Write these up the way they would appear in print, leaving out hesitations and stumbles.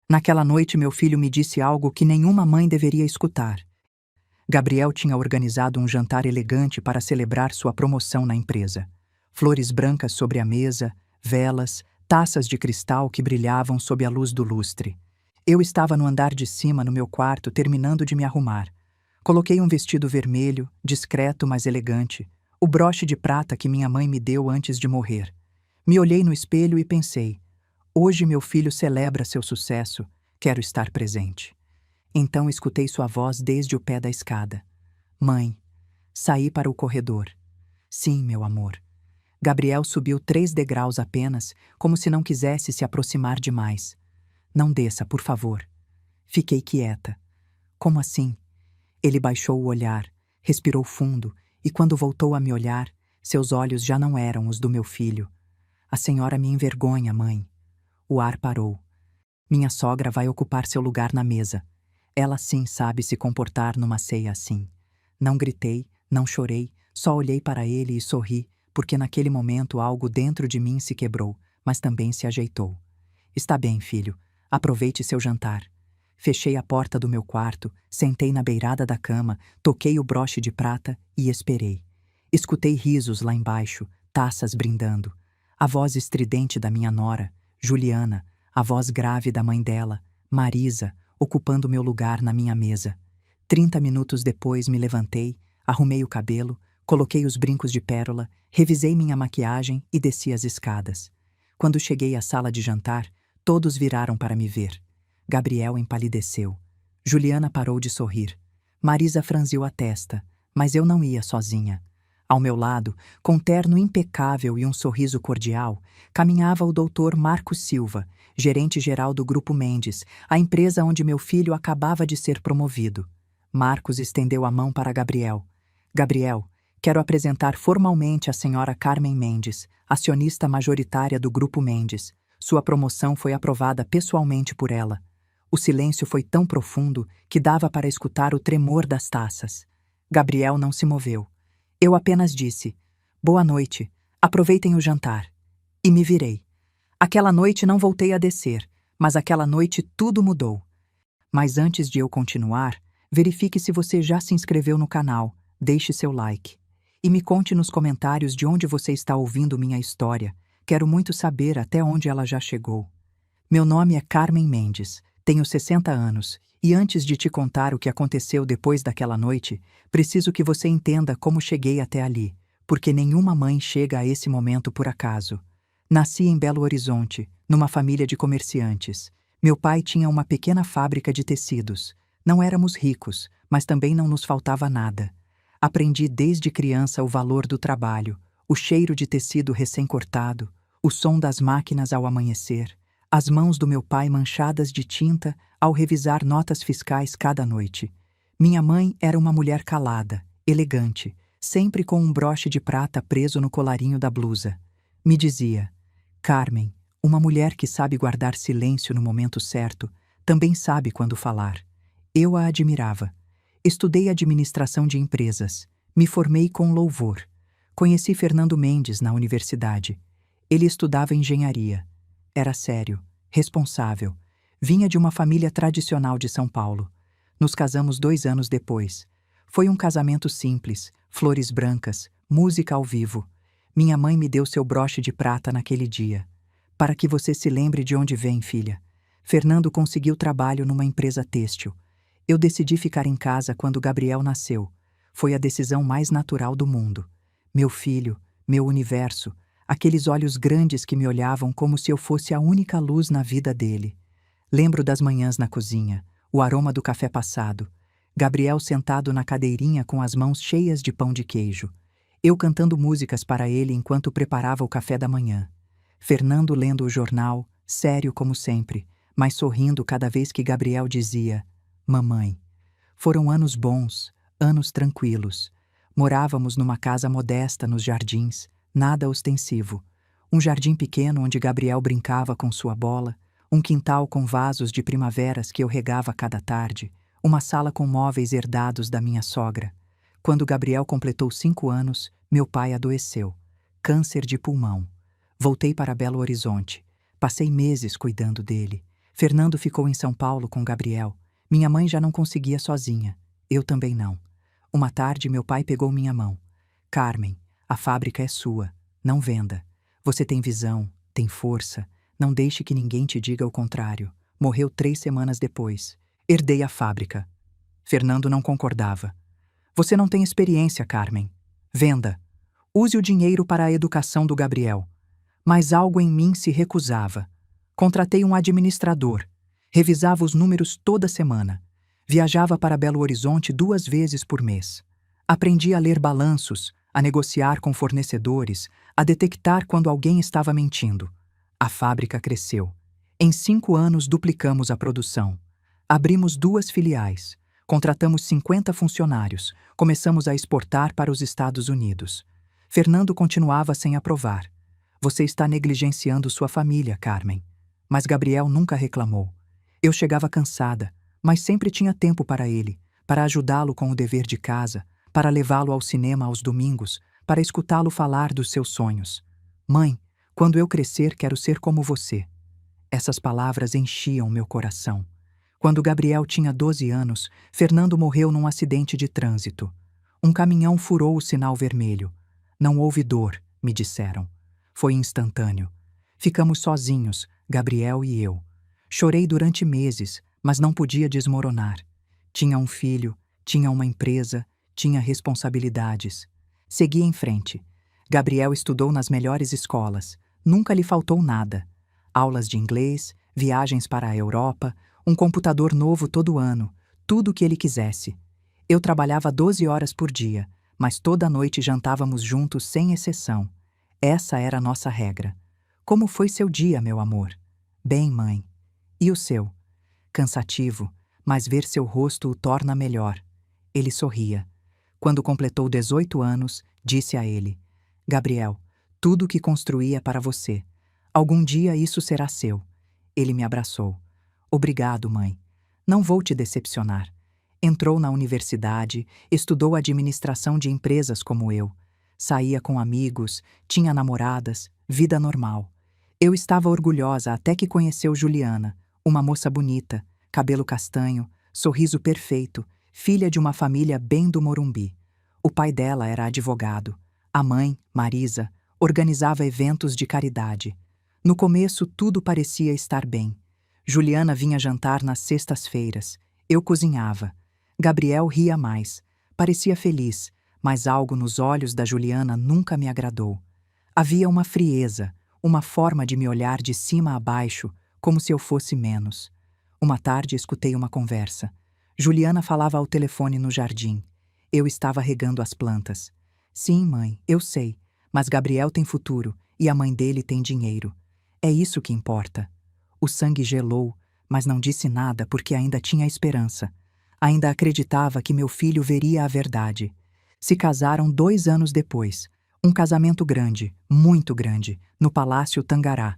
Naquela noite, meu filho me disse algo que nenhuma mãe deveria escutar. Gabriel tinha organizado um jantar elegante para celebrar sua promoção na empresa. Flores brancas sobre a mesa, velas, taças de cristal que brilhavam sob a luz do lustre. Eu estava no andar de cima, no meu quarto, terminando de me arrumar. Coloquei um vestido vermelho, discreto, mas elegante, o broche de prata que minha mãe me deu antes de morrer. Me olhei no espelho e pensei: hoje meu filho celebra seu sucesso, quero estar presente. Então escutei sua voz desde o pé da escada. Mãe, saí para o corredor. Sim, meu amor. Gabriel subiu 3 degraus apenas, como se não quisesse se aproximar demais. Não desça, por favor. Fiquei quieta. Como assim? Ele baixou o olhar, respirou fundo, e quando voltou a me olhar, seus olhos já não eram os do meu filho. A senhora me envergonha, mãe. O ar parou. Minha sogra vai ocupar seu lugar na mesa. Ela sim sabe se comportar numa ceia assim. Não gritei, não chorei, só olhei para ele e sorri, porque naquele momento algo dentro de mim se quebrou, mas também se ajeitou. Está bem, filho. Aproveite seu jantar. Fechei a porta do meu quarto, sentei na beirada da cama, toquei o broche de prata e esperei. Escutei risos lá embaixo, taças brindando. A voz estridente da minha nora, Juliana, a voz grave da mãe dela, Marisa, ocupando meu lugar na minha mesa. 30 minutos depois me levantei, arrumei o cabelo, coloquei os brincos de pérola, revisei minha maquiagem e desci as escadas. Quando cheguei à sala de jantar, todos viraram para me ver. Gabriel empalideceu. Juliana parou de sorrir. Marisa franziu a testa, mas eu não ia sozinha. Ao meu lado, com terno impecável e um sorriso cordial, caminhava o doutor Marcos Silva, gerente-geral do Grupo Mendes, a empresa onde meu filho acabava de ser promovido. Marcos estendeu a mão para Gabriel. Gabriel, quero apresentar formalmente a senhora Carmen Mendes, acionista majoritária do Grupo Mendes. Sua promoção foi aprovada pessoalmente por ela. O silêncio foi tão profundo que dava para escutar o tremor das taças. Gabriel não se moveu. Eu apenas disse: boa noite, aproveitem o jantar. E me virei. Aquela noite não voltei a descer, mas aquela noite tudo mudou. Mas antes de eu continuar, verifique se você já se inscreveu no canal, deixe seu like. E me conte nos comentários de onde você está ouvindo minha história. Quero muito saber até onde ela já chegou. Meu nome é Carmen Mendes, tenho 60 anos, e antes de te contar o que aconteceu depois daquela noite, preciso que você entenda como cheguei até ali, porque nenhuma mãe chega a esse momento por acaso. Nasci em Belo Horizonte, numa família de comerciantes. Meu pai tinha uma pequena fábrica de tecidos. Não éramos ricos, mas também não nos faltava nada. Aprendi desde criança o valor do trabalho, o cheiro de tecido recém-cortado, o som das máquinas ao amanhecer, as mãos do meu pai manchadas de tinta ao revisar notas fiscais cada noite. Minha mãe era uma mulher calada, elegante, sempre com um broche de prata preso no colarinho da blusa. Me dizia: Carmen, uma mulher que sabe guardar silêncio no momento certo, também sabe quando falar. Eu a admirava. Estudei administração de empresas. Me formei com louvor. Conheci Fernando Mendes na universidade. Ele estudava engenharia. Era sério, responsável. Vinha de uma família tradicional de São Paulo. Nos casamos 2 anos depois. Foi um casamento simples, flores brancas, música ao vivo. Minha mãe me deu seu broche de prata naquele dia. Para que você se lembre de onde vem, filha. Fernando conseguiu trabalho numa empresa têxtil. Eu decidi ficar em casa quando Gabriel nasceu. Foi a decisão mais natural do mundo. Meu filho, meu universo, aqueles olhos grandes que me olhavam como se eu fosse a única luz na vida dele. Lembro das manhãs na cozinha, o aroma do café passado, Gabriel sentado na cadeirinha com as mãos cheias de pão de queijo, eu cantando músicas para ele enquanto preparava o café da manhã, Fernando lendo o jornal, sério como sempre, mas sorrindo cada vez que Gabriel dizia: mamãe. Foram anos bons, anos tranquilos. Morávamos numa casa modesta nos jardins, nada ostensivo. Um jardim pequeno onde Gabriel brincava com sua bola, um quintal com vasos de primaveras que eu regava cada tarde, uma sala com móveis herdados da minha sogra. Quando Gabriel completou 5 anos, meu pai adoeceu. Câncer de pulmão. Voltei para Belo Horizonte. Passei meses cuidando dele. Fernando ficou em São Paulo com Gabriel. Minha mãe já não conseguia sozinha. Eu também não. Uma tarde, meu pai pegou minha mão. Carmen, a fábrica é sua. Não venda. Você tem visão, tem força. Não deixe que ninguém te diga o contrário. Morreu 3 semanas depois. Herdei a fábrica. Fernando não concordava. Você não tem experiência, Carmen. Venda. Use o dinheiro para a educação do Gabriel. Mas algo em mim se recusava. Contratei um administrador. Revisava os números toda semana. Viajava para Belo Horizonte 2 vezes por mês. Aprendi a ler balanços, a negociar com fornecedores, a detectar quando alguém estava mentindo. A fábrica cresceu. Em 5 anos duplicamos a produção. Abrimos 2 filiais. Contratamos 50 funcionários. Começamos a exportar para os Estados Unidos. Fernando continuava sem aprovar. Você está negligenciando sua família, Carmen. Mas Gabriel nunca reclamou. Eu chegava cansada, mas sempre tinha tempo para ele, para ajudá-lo com o dever de casa, para levá-lo ao cinema aos domingos, para escutá-lo falar dos seus sonhos. Mãe, quando eu crescer, quero ser como você. Essas palavras enchiam meu coração. Quando Gabriel tinha 12 anos, Fernando morreu num acidente de trânsito. Um caminhão furou o sinal vermelho. Não houve dor, me disseram. Foi instantâneo. Ficamos sozinhos, Gabriel e eu. Chorei durante meses, mas não podia desmoronar. Tinha um filho, tinha uma empresa, tinha responsabilidades. Segui em frente. Gabriel estudou nas melhores escolas. Nunca lhe faltou nada. Aulas de inglês, viagens para a Europa, um computador novo todo ano, tudo o que ele quisesse. Eu trabalhava 12 horas por dia, mas toda noite jantávamos juntos sem exceção. Essa era a nossa regra. Como foi seu dia, meu amor? Bem, mãe. E o seu? Cansativo, mas ver seu rosto o torna melhor. Ele sorria. Quando completou 18 anos, disse a ele: Gabriel, tudo o que construí é para você. Algum dia isso será seu. Ele me abraçou. Obrigado, mãe. Não vou te decepcionar. Entrou na universidade, estudou administração de empresas como eu. Saía com amigos, tinha namoradas, vida normal. Eu estava orgulhosa até que conheceu Juliana, uma moça bonita, cabelo castanho, sorriso perfeito, filha de uma família bem do Morumbi. O pai dela era advogado. A mãe, Marisa, organizava eventos de caridade. No começo, tudo parecia estar bem. Juliana vinha jantar nas sextas-feiras. Eu cozinhava. Gabriel ria mais. Parecia feliz, mas algo nos olhos da Juliana nunca me agradou. Havia uma frieza, uma forma de me olhar de cima a baixo, como se eu fosse menos. Uma tarde escutei uma conversa. Juliana falava ao telefone no jardim. Eu estava regando as plantas. Sim, mãe, eu sei, mas Gabriel tem futuro e a mãe dele tem dinheiro. É isso que importa. O sangue gelou, mas não disse nada porque ainda tinha esperança. Ainda acreditava que meu filho veria a verdade. Se casaram 2 anos depois. Um casamento grande, muito grande, no Palácio Tangará.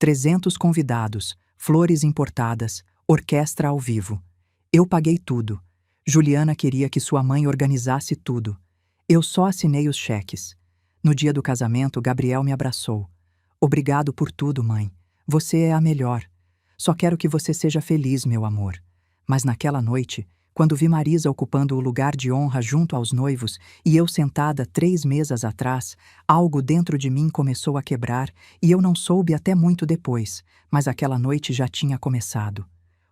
300 convidados, flores importadas, orquestra ao vivo. Eu paguei tudo. Juliana queria que sua mãe organizasse tudo. Eu só assinei os cheques. No dia do casamento, Gabriel me abraçou. Obrigado por tudo, mãe. Você é a melhor. Só quero que você seja feliz, meu amor. Mas naquela noite, quando vi Marisa ocupando o lugar de honra junto aos noivos e eu sentada 3 mesas atrás, algo dentro de mim começou a quebrar e eu não soube até muito depois, mas aquela noite já tinha começado.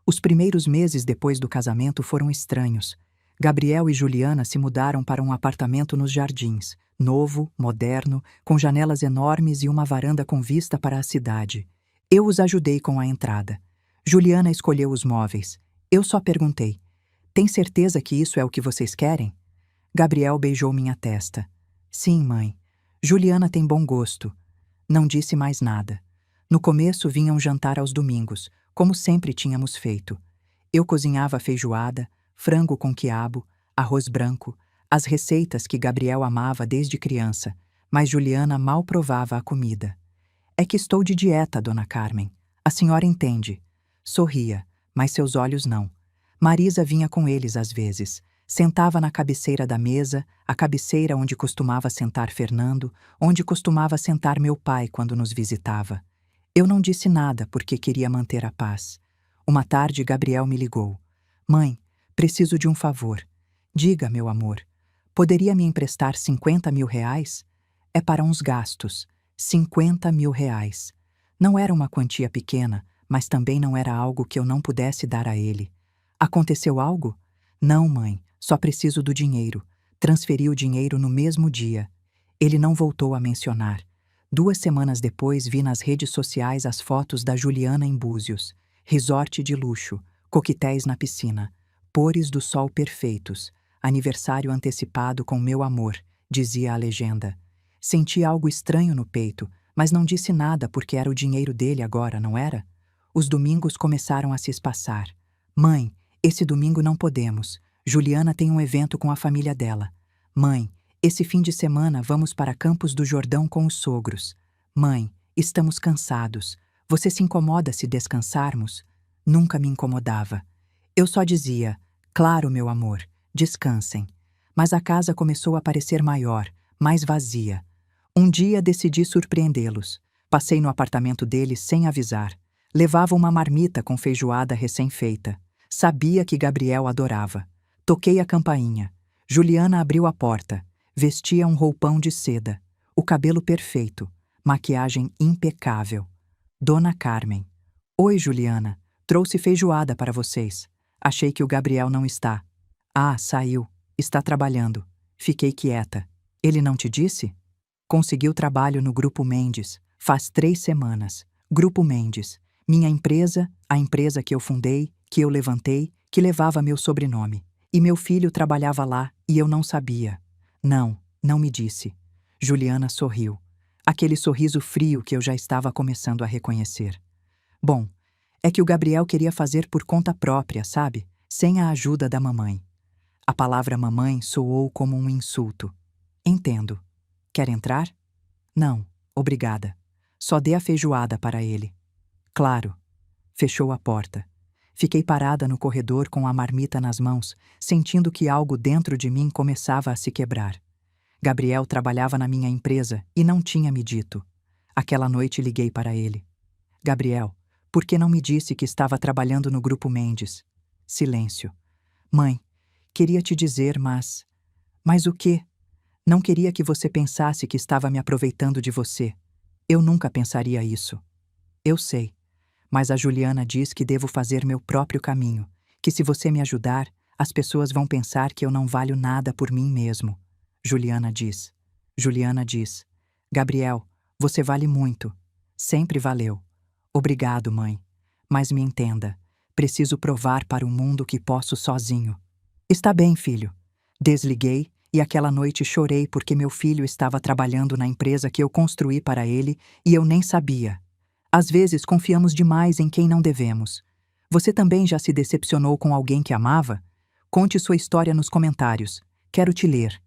Os primeiros meses depois do casamento foram estranhos. Gabriel e Juliana se mudaram para um apartamento nos Jardins, novo, moderno, com janelas enormes e uma varanda com vista para a cidade. Eu os ajudei com a entrada. Juliana escolheu os móveis. Eu só perguntei: tem certeza que isso é o que vocês querem? Gabriel beijou minha testa. Sim, mãe. Juliana tem bom gosto. Não disse mais nada. No começo vinham jantar aos domingos, como sempre tínhamos feito. Eu cozinhava feijoada, frango com quiabo, arroz branco, as receitas que Gabriel amava desde criança, mas Juliana mal provava a comida. É que estou de dieta, dona Carmen. A senhora entende. Sorria, mas seus olhos não. Marisa vinha com eles às vezes. Sentava na cabeceira da mesa, a cabeceira onde costumava sentar Fernando, onde costumava sentar meu pai quando nos visitava. Eu não disse nada porque queria manter a paz. Uma tarde, Gabriel me ligou. Mãe, preciso de um favor. Diga, meu amor. Poderia me emprestar 50 mil reais? É para uns gastos. 50 mil reais. Não era uma quantia pequena, mas também não era algo que eu não pudesse dar a ele. Aconteceu algo? Não, mãe, só preciso do dinheiro. Transferi o dinheiro no mesmo dia. Ele não voltou a mencionar. 2 semanas depois vi nas redes sociais as fotos da Juliana em Búzios. Resort de luxo, coquetéis na piscina, pôres do sol perfeitos, aniversário antecipado com meu amor, dizia a legenda. Senti algo estranho no peito, mas não disse nada porque era o dinheiro dele agora, não era? Os domingos começaram a se espaçar. Mãe, esse domingo não podemos. Juliana tem um evento com a família dela. Mãe, esse fim de semana vamos para Campos do Jordão com os sogros. Mãe, estamos cansados. Você se incomoda se descansarmos? Nunca me incomodava. Eu só dizia, claro, meu amor, descansem. Mas a casa começou a parecer maior, mais vazia. Um dia decidi surpreendê-los. Passei no apartamento deles sem avisar. Levava uma marmita com feijoada recém-feita. Sabia que Gabriel adorava. Toquei a campainha. Juliana abriu a porta. Vestia um roupão de seda. O cabelo perfeito. Maquiagem impecável. Dona Carmen. Oi, Juliana. Trouxe feijoada para vocês. Achei que o Gabriel não está. Ah, saiu. Está trabalhando. Fiquei quieta. Ele não te disse? Conseguiu trabalho no Grupo Mendes. Faz 3 semanas. Grupo Mendes. Minha empresa, a empresa que eu fundei, que eu levantei, que levava meu sobrenome. E meu filho trabalhava lá e eu não sabia. Não, não me disse. Juliana sorriu. Aquele sorriso frio que eu já estava começando a reconhecer. Bom, é que o Gabriel queria fazer por conta própria, sabe? Sem a ajuda da mamãe. A palavra mamãe soou como um insulto. Entendo. Quer entrar? Não, obrigada. Só dê a feijoada para ele. Claro. Fechou a porta. Fiquei parada no corredor com a marmita nas mãos, sentindo que algo dentro de mim começava a se quebrar. Gabriel trabalhava na minha empresa e não tinha me dito. Aquela noite liguei para ele. Gabriel, por que não me disse que estava trabalhando no Grupo Mendes? Silêncio. Mãe, queria te dizer, mas... Mas o quê? Não queria que você pensasse que estava me aproveitando de você. Eu nunca pensaria isso. Eu sei. Mas a Juliana diz que devo fazer meu próprio caminho, que se você me ajudar, as pessoas vão pensar que eu não valho nada por mim mesmo. Juliana diz. Juliana diz. Gabriel, você vale muito. Sempre valeu. Obrigado, mãe. Mas me entenda. Preciso provar para o mundo que posso sozinho. Está bem, filho. Desliguei e aquela noite chorei porque meu filho estava trabalhando na empresa que eu construí para ele e eu nem sabia. Às vezes confiamos demais em quem não devemos. Você também já se decepcionou com alguém que amava? Conte sua história nos comentários. Quero te ler.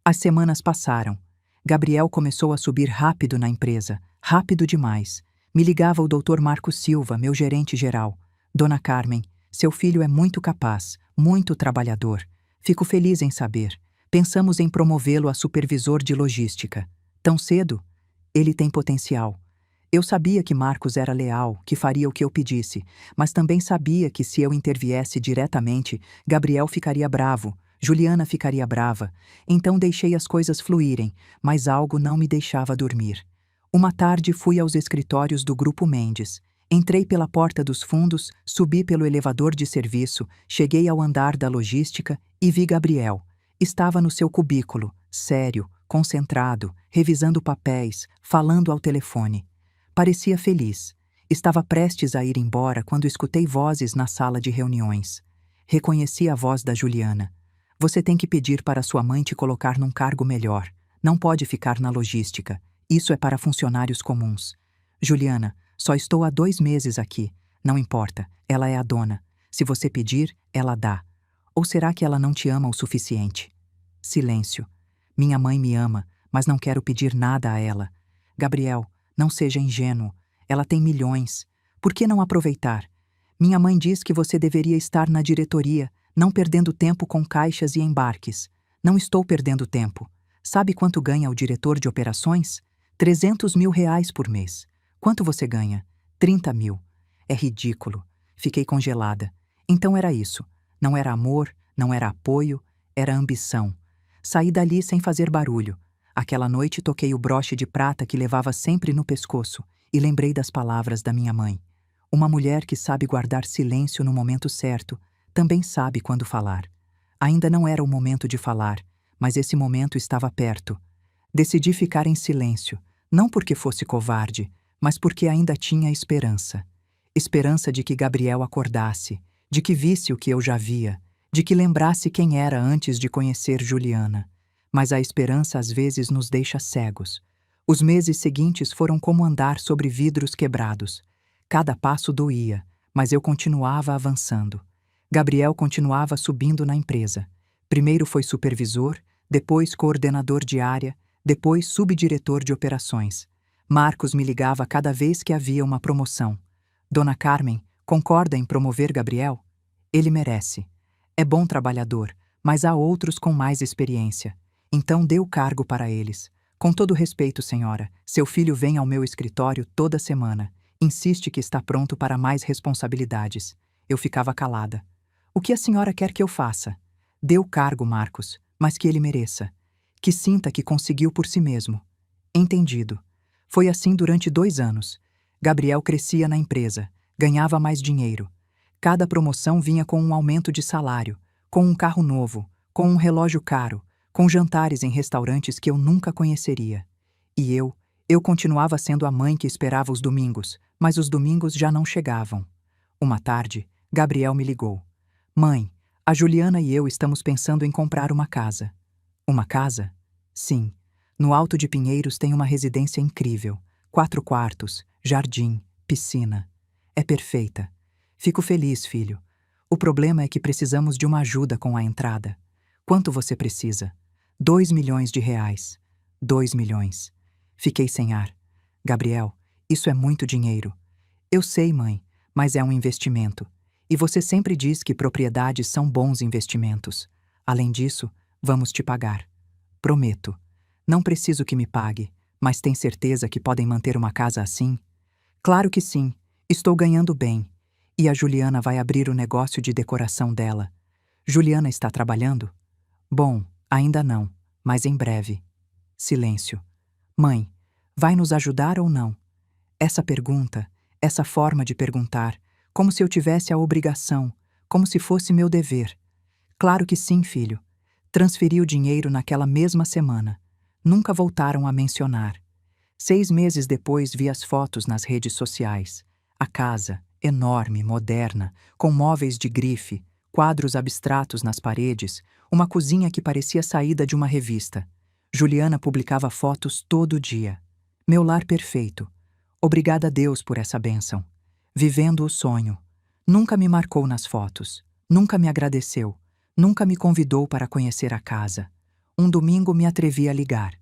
As semanas passaram. Gabriel começou a subir rápido na empresa. Rápido demais. Me ligava o Dr. Marcos Silva, meu gerente geral. Dona Carmen, seu filho é muito capaz, muito trabalhador. Fico feliz em saber. Pensamos em promovê-lo a supervisor de logística. Tão cedo? Ele tem potencial. Eu sabia que Marcos era leal, que faria o que eu pedisse, mas também sabia que se eu interviesse diretamente, Gabriel ficaria bravo, Juliana ficaria brava. Então deixei as coisas fluírem, mas algo não me deixava dormir. Uma tarde fui aos escritórios do Grupo Mendes. Entrei pela porta dos fundos, subi pelo elevador de serviço, cheguei ao andar da logística e vi Gabriel. Estava no seu cubículo, sério, concentrado, revisando papéis, falando ao telefone. Parecia feliz. Estava prestes a ir embora quando escutei vozes na sala de reuniões. Reconheci a voz da Juliana. Você tem que pedir para sua mãe te colocar num cargo melhor. Não pode ficar na logística. Isso é para funcionários comuns. Juliana, só estou há 2 meses aqui. Não importa, ela é a dona. Se você pedir, ela dá. Ou será que ela não te ama o suficiente? Silêncio. Minha mãe me ama, mas não quero pedir nada a ela. Gabriel, não seja ingênuo. Ela tem milhões. Por que não aproveitar? Minha mãe diz que você deveria estar na diretoria, não perdendo tempo com caixas e embarques. Não estou perdendo tempo. Sabe quanto ganha o diretor de operações? 300 mil reais por mês. Quanto você ganha? 30 mil. É ridículo. Fiquei congelada. Então era isso. Não era amor, não era apoio, era ambição. Saí dali sem fazer barulho. Aquela noite toquei o broche de prata que levava sempre no pescoço e lembrei das palavras da minha mãe. Uma mulher que sabe guardar silêncio no momento certo, também sabe quando falar. Ainda não era o momento de falar, mas esse momento estava perto. Decidi ficar em silêncio, não porque fosse covarde, mas porque ainda tinha esperança. Esperança de que Gabriel acordasse, de que visse o que eu já via, de que lembrasse quem era antes de conhecer Juliana. Mas a esperança às vezes nos deixa cegos. Os meses seguintes foram como andar sobre vidros quebrados. Cada passo doía, mas eu continuava avançando. Gabriel continuava subindo na empresa. Primeiro foi supervisor, depois coordenador de área, depois subdiretor de operações. Marcos me ligava cada vez que havia uma promoção. Dona Carmen, concorda em promover Gabriel? Ele merece. É bom trabalhador, mas há outros com mais experiência. Então dê o cargo para eles. Com todo respeito, senhora, seu filho vem ao meu escritório toda semana. Insiste que está pronto para mais responsabilidades. Eu ficava calada. O que a senhora quer que eu faça? Dê o cargo, Marcos, mas que ele mereça. Que sinta que conseguiu por si mesmo. Entendido. Foi assim durante 2 anos. Gabriel crescia na empresa, ganhava mais dinheiro. Cada promoção vinha com um aumento de salário, com um carro novo, com um relógio caro, com jantares em restaurantes que eu nunca conheceria. E eu continuava sendo a mãe que esperava os domingos, mas os domingos já não chegavam. Uma tarde, Gabriel me ligou. Mãe, a Juliana e eu estamos pensando em comprar uma casa. Uma casa? Sim. No Alto de Pinheiros tem uma residência incrível. 4 quartos, jardim, piscina. É perfeita. Fico feliz, filho. O problema é que precisamos de uma ajuda com a entrada. Quanto você precisa? 2 milhões de reais. 2 milhões. Fiquei sem ar. Gabriel, isso é muito dinheiro. Eu sei, mãe, mas é um investimento. E você sempre diz que propriedades são bons investimentos. Além disso, vamos te pagar. Prometo. Não preciso que me pague, mas tem certeza que podem manter uma casa assim? Claro que sim. Estou ganhando bem. E a Juliana vai abrir o negócio de decoração dela. Juliana está trabalhando? Bom, ainda não, mas em breve. Silêncio. Mãe, vai nos ajudar ou não? Essa pergunta, essa forma de perguntar, como se eu tivesse a obrigação, como se fosse meu dever. Claro que sim, filho. Transferi o dinheiro naquela mesma semana. Nunca voltaram a mencionar. 6 meses depois vi as fotos nas redes sociais. A casa, enorme, moderna, com móveis de grife, quadros abstratos nas paredes, uma cozinha que parecia saída de uma revista. Juliana publicava fotos todo dia. Meu lar perfeito. Obrigada a Deus por essa bênção. Vivendo o sonho. Nunca me marcou nas fotos. Nunca me agradeceu. Nunca me convidou para conhecer a casa. Um domingo me atrevi a ligar.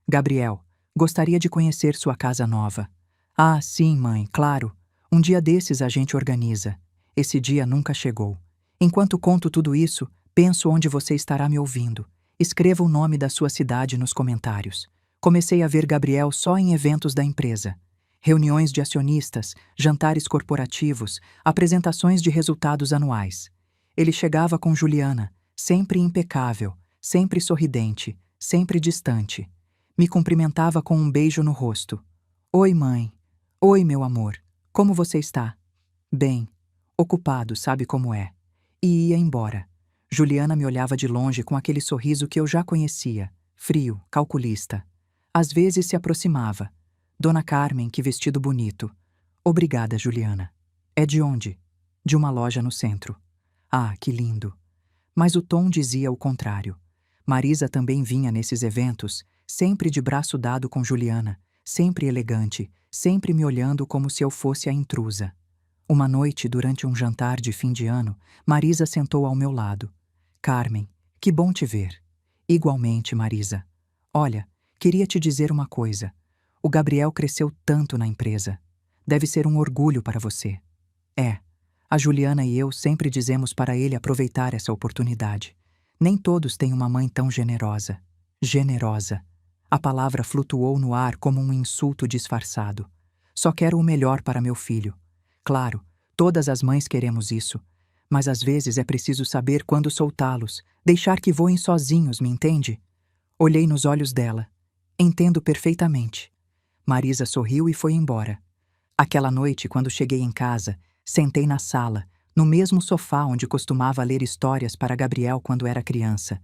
Gabriel, gostaria de conhecer sua casa nova. Ah, sim, mãe, claro. Um dia desses a gente organiza. Esse dia nunca chegou. Enquanto conto tudo isso, penso onde você estará me ouvindo. Escreva o nome da sua cidade nos comentários. Comecei a ver Gabriel só em eventos da empresa. Reuniões de acionistas, jantares corporativos, apresentações de resultados anuais. Ele chegava com Juliana, sempre impecável, sempre sorridente, sempre distante. Me cumprimentava com um beijo no rosto. Oi, mãe. Oi, meu amor. Como você está? Bem. Ocupado, sabe como é. E ia embora. Juliana me olhava de longe com aquele sorriso que eu já conhecia, frio, calculista. Às vezes se aproximava. Dona Carmen, que vestido bonito. Obrigada, Juliana. É de onde? De uma loja no centro. Ah, que lindo. Mas o tom dizia o contrário. Marisa também vinha nesses eventos, sempre de braço dado com Juliana, sempre elegante, sempre me olhando como se eu fosse a intrusa. Uma noite, durante um jantar de fim de ano, Marisa sentou ao meu lado. Carmen, que bom te ver. Igualmente, Marisa. Olha, queria te dizer uma coisa. O Gabriel cresceu tanto na empresa. Deve ser um orgulho para você. É. A Juliana e eu sempre dizemos para ele aproveitar essa oportunidade. Nem todos têm uma mãe tão generosa. Generosa. A palavra flutuou no ar como um insulto disfarçado. Só quero o melhor para meu filho. Claro, Todas as mães queremos isso, mas às vezes é preciso saber quando soltá-los, deixar que voem sozinhos, me entende? Olhei nos olhos dela. Entendo perfeitamente. Marisa sorriu e foi embora. Aquela noite, quando cheguei em casa, sentei na sala, no mesmo sofá onde costumava ler histórias para Gabriel quando era criança.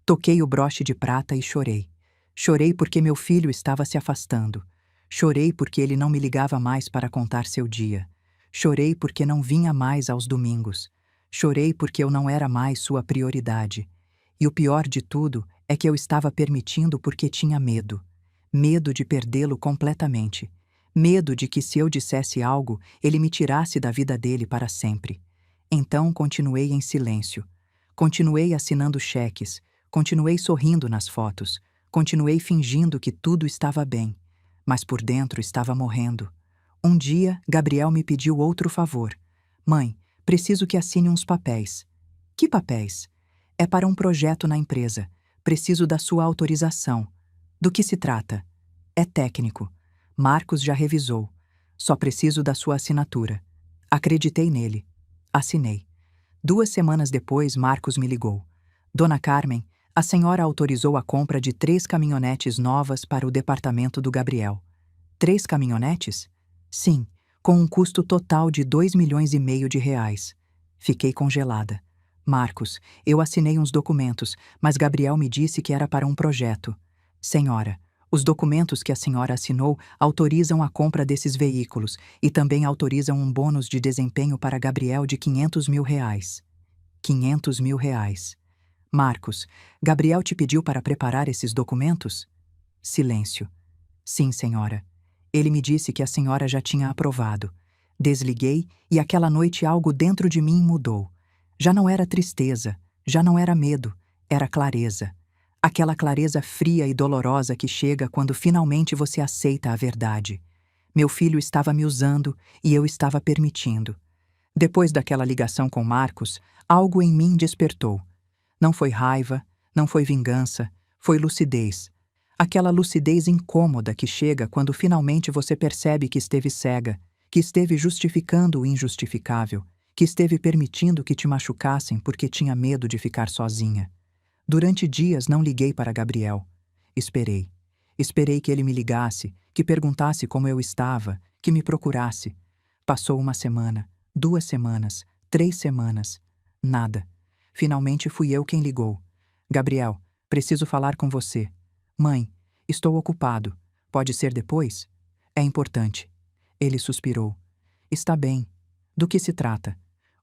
Toquei o broche de prata e chorei. Chorei porque meu filho estava se afastando. Chorei porque ele não me ligava mais para contar seu dia. Chorei porque não vinha mais aos domingos. Chorei porque eu não era mais sua prioridade. E o pior de tudo é que eu estava permitindo porque tinha medo. Medo de perdê-lo completamente. Medo de que, se eu dissesse algo, ele me tirasse da vida dele para sempre. Então continuei em silêncio. Continuei assinando cheques. Continuei sorrindo nas fotos. Continuei fingindo que tudo estava bem. Mas por dentro estava morrendo. Um dia, Gabriel me pediu outro favor. Mãe, preciso que assine uns papéis. Que papéis? É para um projeto na empresa. Preciso da sua autorização. Do que se trata? É técnico. Marcos já revisou. Só preciso da sua assinatura. Acreditei nele. Assinei. 2 semanas depois, Marcos me ligou. Dona Carmen, a senhora autorizou a compra de 3 caminhonetes novas para o departamento do Gabriel. 3 caminhonetes? Sim, com um custo total de 2,5 milhões de reais. Fiquei congelada. Marcos, eu assinei uns documentos, mas Gabriel me disse que era para um projeto. Senhora, os documentos que a senhora assinou autorizam a compra desses veículos e também autorizam um bônus de desempenho para Gabriel de 500 mil reais. 500 mil reais. Marcos, Gabriel te pediu para preparar esses documentos? Silêncio. Sim, senhora. Ele me disse que a senhora já tinha aprovado. Desliguei e aquela noite algo dentro de mim mudou. Já não era tristeza, já não era medo, era clareza. Aquela clareza fria e dolorosa que chega quando finalmente você aceita a verdade. Meu filho estava me usando e eu estava permitindo. Depois daquela ligação com Marcos, algo em mim despertou. Não foi raiva, não foi vingança, foi lucidez. Aquela lucidez incômoda que chega quando finalmente você percebe que esteve cega, que esteve justificando o injustificável, que esteve permitindo que te machucassem porque tinha medo de ficar sozinha. Durante dias não liguei para Gabriel. Esperei. Esperei que ele me ligasse, que perguntasse como eu estava, que me procurasse. Passou 1 semana, 2 semanas, 3 semanas. Nada. Finalmente fui eu quem ligou. Gabriel, preciso falar com você. Mãe, estou ocupado. Pode ser depois? É importante. Ele suspirou. Está bem. Do que se trata?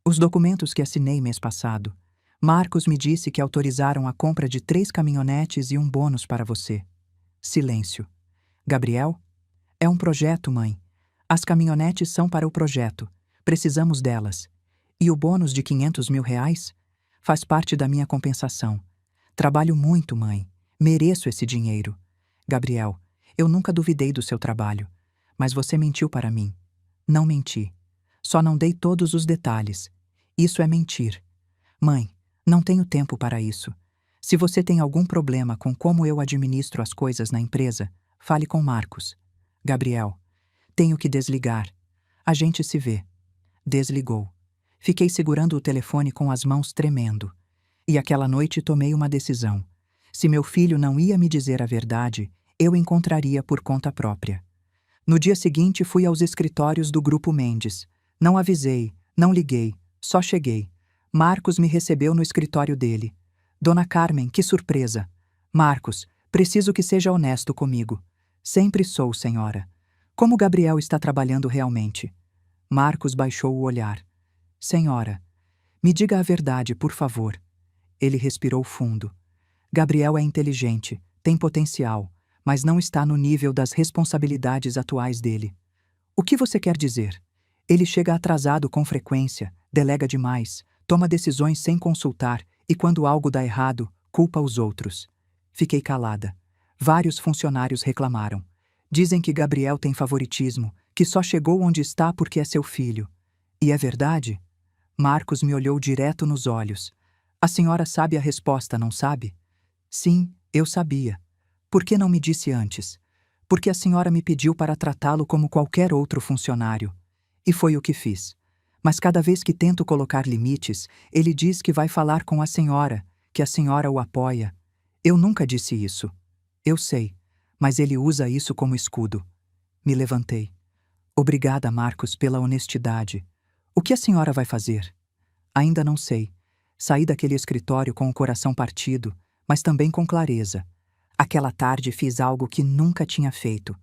Os documentos que assinei mês passado. Marcos me disse que autorizaram a compra de 3 caminhonetes e um bônus para você. Silêncio. Gabriel? É um projeto, mãe. As caminhonetes são para o projeto. Precisamos delas. E o bônus de 500 mil reais? Faz parte da minha compensação. Trabalho muito, mãe. Mereço esse dinheiro. Gabriel, eu nunca duvidei do seu trabalho. Mas você mentiu para mim. Não menti. Só não dei todos os detalhes. Isso é mentir. Mãe, não tenho tempo para isso. Se você tem algum problema com como eu administro as coisas na empresa, fale com Marcos. Gabriel, tenho que desligar. A gente se vê. Desligou. Fiquei segurando o telefone com as mãos tremendo. E aquela noite tomei uma decisão. Se meu filho não ia me dizer a verdade, eu encontraria por conta própria. No dia seguinte fui aos escritórios do Grupo Mendes. Não avisei, não liguei, só cheguei. Marcos me recebeu no escritório dele. Dona Carmen, que surpresa! Marcos, preciso que seja honesto comigo. Sempre sou, senhora. Como Gabriel está trabalhando realmente? Marcos baixou o olhar. Senhora, me diga a verdade, por favor. Ele respirou fundo. Gabriel é inteligente, tem potencial, mas não está no nível das responsabilidades atuais dele. O que você quer dizer? Ele chega atrasado com frequência, delega demais, toma decisões sem consultar e, quando algo dá errado, culpa os outros. Fiquei calada. Vários funcionários reclamaram. Dizem que Gabriel tem favoritismo, que só chegou onde está porque é seu filho. E é verdade? Marcos me olhou direto nos olhos. A senhora sabe a resposta, não sabe? Sim, eu sabia. Por que não me disse antes? Porque a senhora me pediu para tratá-lo como qualquer outro funcionário. E foi o que fiz. Mas cada vez que tento colocar limites, ele diz que vai falar com a senhora, que a senhora o apoia. Eu nunca disse isso. Eu sei, mas ele usa isso como escudo. Me levantei. Obrigada, Marcos, pela honestidade. O que a senhora vai fazer? Ainda não sei. Saí daquele escritório com o coração partido, mas também com clareza. Aquela tarde fiz algo que nunca tinha feito.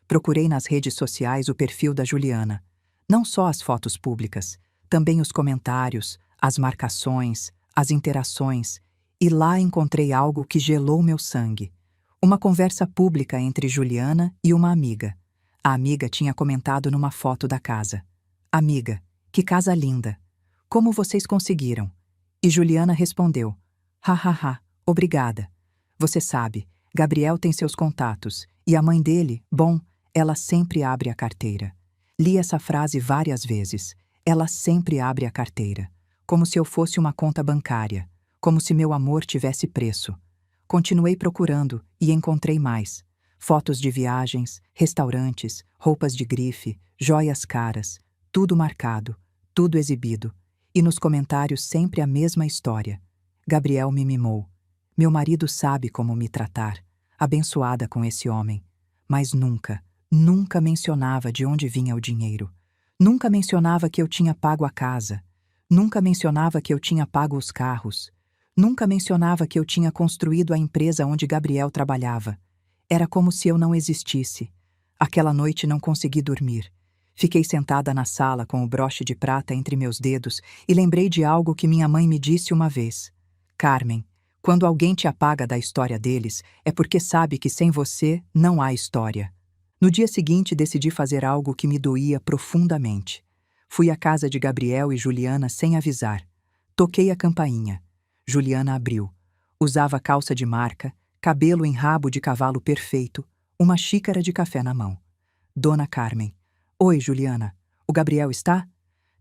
Procurei nas redes sociais o perfil da Juliana. Não só as fotos públicas, também os comentários, as marcações, as interações, e lá encontrei algo que gelou meu sangue. Uma conversa pública entre Juliana e uma amiga. A amiga tinha comentado numa foto da casa. Amiga, que casa linda! Como vocês conseguiram? E Juliana respondeu, hahaha, obrigada. Você sabe, Gabriel tem seus contatos, e a mãe dele, bom, ela sempre abre a carteira. Li essa frase várias vezes. Ela sempre abre a carteira. Como se eu fosse uma conta bancária. Como se meu amor tivesse preço. Continuei procurando e encontrei mais. Fotos de viagens, restaurantes, roupas de grife, joias caras. Tudo marcado, tudo exibido. E nos comentários sempre a mesma história. Gabriel me mimou. Meu marido sabe como me tratar. Abençoada com esse homem. Mas nunca mencionava de onde vinha o dinheiro. Nunca mencionava que eu tinha pago a casa. Nunca mencionava que eu tinha pago os carros. Nunca mencionava que eu tinha construído a empresa onde Gabriel trabalhava. Era como se eu não existisse. Aquela noite não consegui dormir. Fiquei sentada na sala com o broche de prata entre meus dedos e lembrei de algo que minha mãe me disse uma vez. Carmen, quando alguém te apaga da história deles, é porque sabe que sem você não há história. No dia seguinte, decidi fazer algo que me doía profundamente. Fui à casa de Gabriel e Juliana sem avisar. Toquei a campainha. Juliana abriu. Usava calça de marca, cabelo em rabo de cavalo perfeito, uma xícara de café na mão. Dona Carmen. Oi, Juliana. O Gabriel está?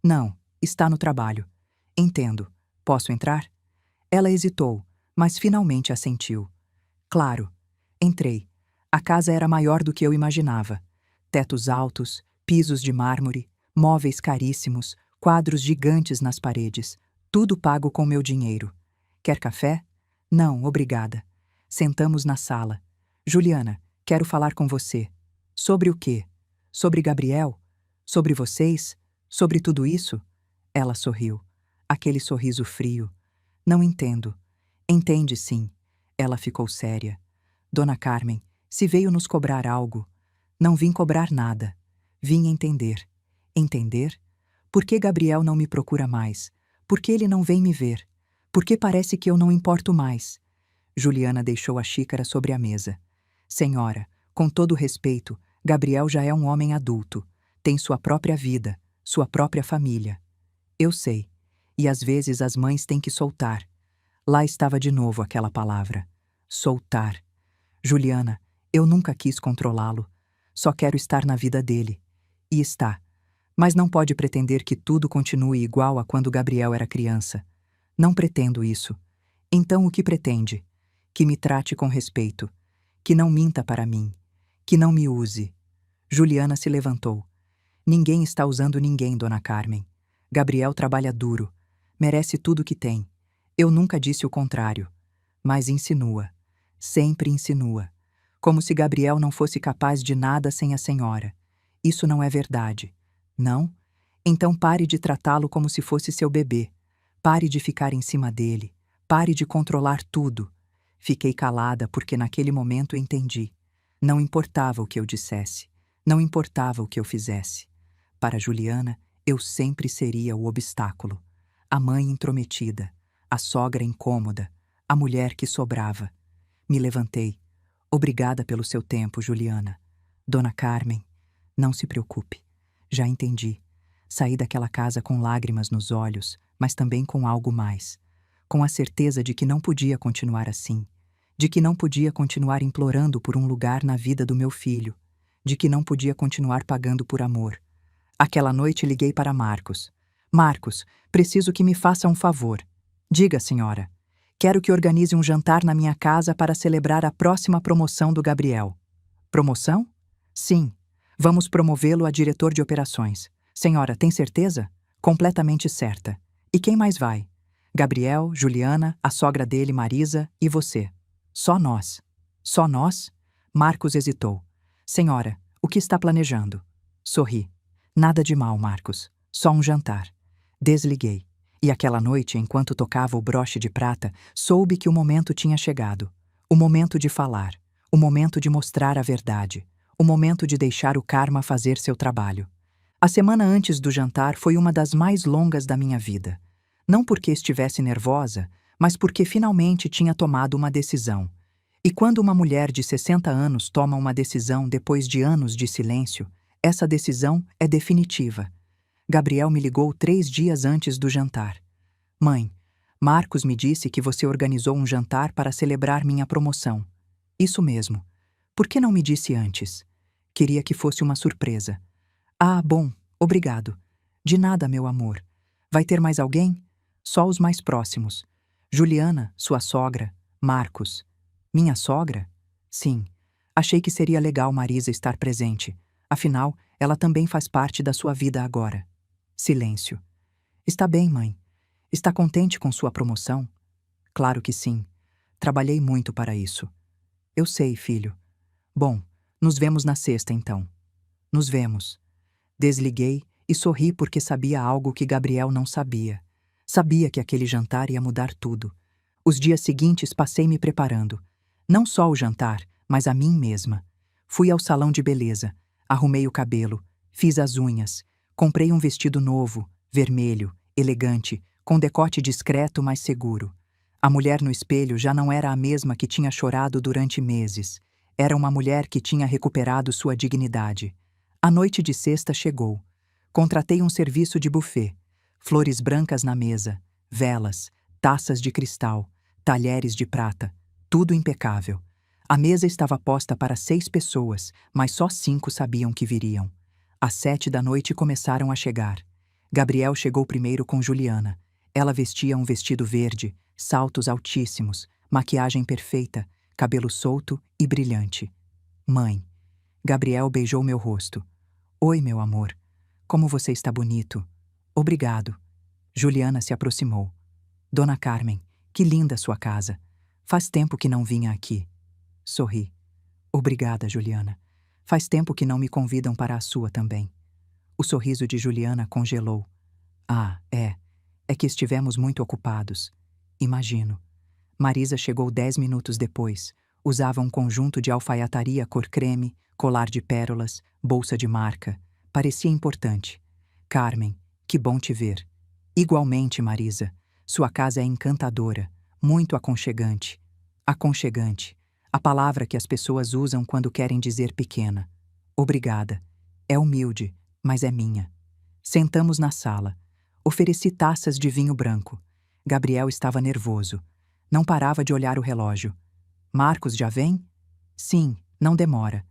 Não, está no trabalho. Entendo. Posso entrar? Ela hesitou, mas finalmente assentiu. Claro. Entrei. A casa era maior do que eu imaginava. Tetos altos, pisos de mármore, móveis caríssimos, quadros gigantes nas paredes. Tudo pago com meu dinheiro. Quer café? Não, obrigada. Sentamos na sala. Juliana, quero falar com você. Sobre o quê? Sobre Gabriel? Sobre vocês? Sobre tudo isso? Ela sorriu. Aquele sorriso frio. Não entendo. Entende, sim. Ela ficou séria. Dona Carmen, se veio nos cobrar algo, não vim cobrar nada. Vim entender. Entender? Por que Gabriel não me procura mais? Por que ele não vem me ver? Por que parece que eu não importo mais? Juliana deixou a xícara sobre a mesa. Senhora, com todo respeito, Gabriel já é um homem adulto. Tem sua própria vida, sua própria família. Eu sei. E às vezes as mães têm que soltar. Lá estava de novo aquela palavra. Soltar. Juliana, eu nunca quis controlá-lo. Só quero estar na vida dele. E está. Mas não pode pretender que tudo continue igual a quando Gabriel era criança. Não pretendo isso. Então o que pretende? Que me trate com respeito. Que não minta para mim. Que não me use. Juliana se levantou. Ninguém está usando ninguém, Dona Carmen. Gabriel trabalha duro. Merece tudo que tem. Eu nunca disse o contrário. Mas insinua. Sempre insinua. Como se Gabriel não fosse capaz de nada sem a senhora. Isso não é verdade. Não? Então pare de tratá-lo como se fosse seu bebê. Pare de ficar em cima dele. Pare de controlar tudo. Fiquei calada porque naquele momento entendi. Não importava o que eu dissesse. Não importava o que eu fizesse. Para Juliana, eu sempre seria o obstáculo. A mãe intrometida. A sogra incômoda. A mulher que sobrava. Me levantei. Obrigada pelo seu tempo, Juliana. Dona Carmen, não se preocupe. Já entendi. Saí daquela casa com lágrimas nos olhos, mas também com algo mais. Com a certeza de que não podia continuar assim. De que não podia continuar implorando por um lugar na vida do meu filho. De que não podia continuar pagando por amor. Aquela noite liguei para Marcos. Marcos, preciso que me faça um favor. Diga, senhora. Quero que organize um jantar na minha casa para celebrar a próxima promoção do Gabriel. Promoção? Sim. Vamos promovê-lo a diretor de operações. Senhora, tem certeza? Completamente certa. E quem mais vai? Gabriel, Juliana, a sogra dele, Marisa, e você. Só nós. Só nós? Marcos hesitou. Senhora, o que está planejando? Sorri. Nada de mal, Marcos. Só um jantar. Desliguei. E aquela noite, enquanto tocava o broche de prata, soube que o momento tinha chegado. O momento de falar. O momento de mostrar a verdade. O momento de deixar o karma fazer seu trabalho. A semana antes do jantar foi uma das mais longas da minha vida. Não porque estivesse nervosa, mas porque finalmente tinha tomado uma decisão. E quando uma mulher de 60 anos toma uma decisão depois de anos de silêncio, essa decisão é definitiva. Gabriel me ligou 3 dias antes do jantar. Mãe, Marcos me disse que você organizou um jantar para celebrar minha promoção. Isso mesmo. Por que não me disse antes? Queria que fosse uma surpresa. Ah, bom, obrigado. De nada, meu amor. Vai ter mais alguém? Só os mais próximos. Juliana, sua sogra, Marcos. Minha sogra? Sim. Achei que seria legal Marisa estar presente. Afinal, ela também faz parte da sua vida agora. Silêncio. Está bem, mãe. Está contente com sua promoção? Claro que sim. Trabalhei muito para isso. Eu sei, filho. Bom, nos vemos na sexta, então. Nos vemos. Desliguei e sorri porque sabia algo que Gabriel não sabia. Sabia que aquele jantar ia mudar tudo. Os dias seguintes passei me preparando. Não só o jantar, mas a mim mesma. Fui ao salão de beleza, arrumei o cabelo, fiz as unhas, comprei um vestido novo, vermelho, elegante, com decote discreto, mas seguro. A mulher no espelho já não era a mesma que tinha chorado durante meses. Era uma mulher que tinha recuperado sua dignidade. A noite de sexta chegou. Contratei um serviço de buffet. Flores brancas na mesa, velas, taças de cristal, talheres de prata, tudo impecável. A mesa estava posta para 6 pessoas, mas só 5 sabiam que viriam. Às 7 da noite começaram a chegar. Gabriel chegou primeiro com Juliana. Ela vestia um vestido verde, saltos altíssimos, maquiagem perfeita, cabelo solto e brilhante. Mãe. Gabriel beijou meu rosto. Oi, meu amor. Como você está bonito. Obrigado. Juliana se aproximou. Dona Carmen, que linda sua casa. Faz tempo que não vinha aqui. Sorri. Obrigada, Juliana. Faz tempo que não me convidam para a sua também. O sorriso de Juliana congelou. Ah, é que estivemos muito ocupados. Imagino. Marisa chegou 10 minutos depois. Usava um conjunto de alfaiataria cor creme, colar de pérolas, bolsa de marca. Parecia importante. Carmen, que bom te ver. Igualmente, Marisa. Sua casa é encantadora, muito aconchegante. Aconchegante. A palavra que as pessoas usam quando querem dizer pequena. Obrigada. É humilde, mas é minha. Sentamos na sala. Ofereci taças de vinho branco. Gabriel estava nervoso. Não parava de olhar o relógio. Marcos já vem? Sim, não demora.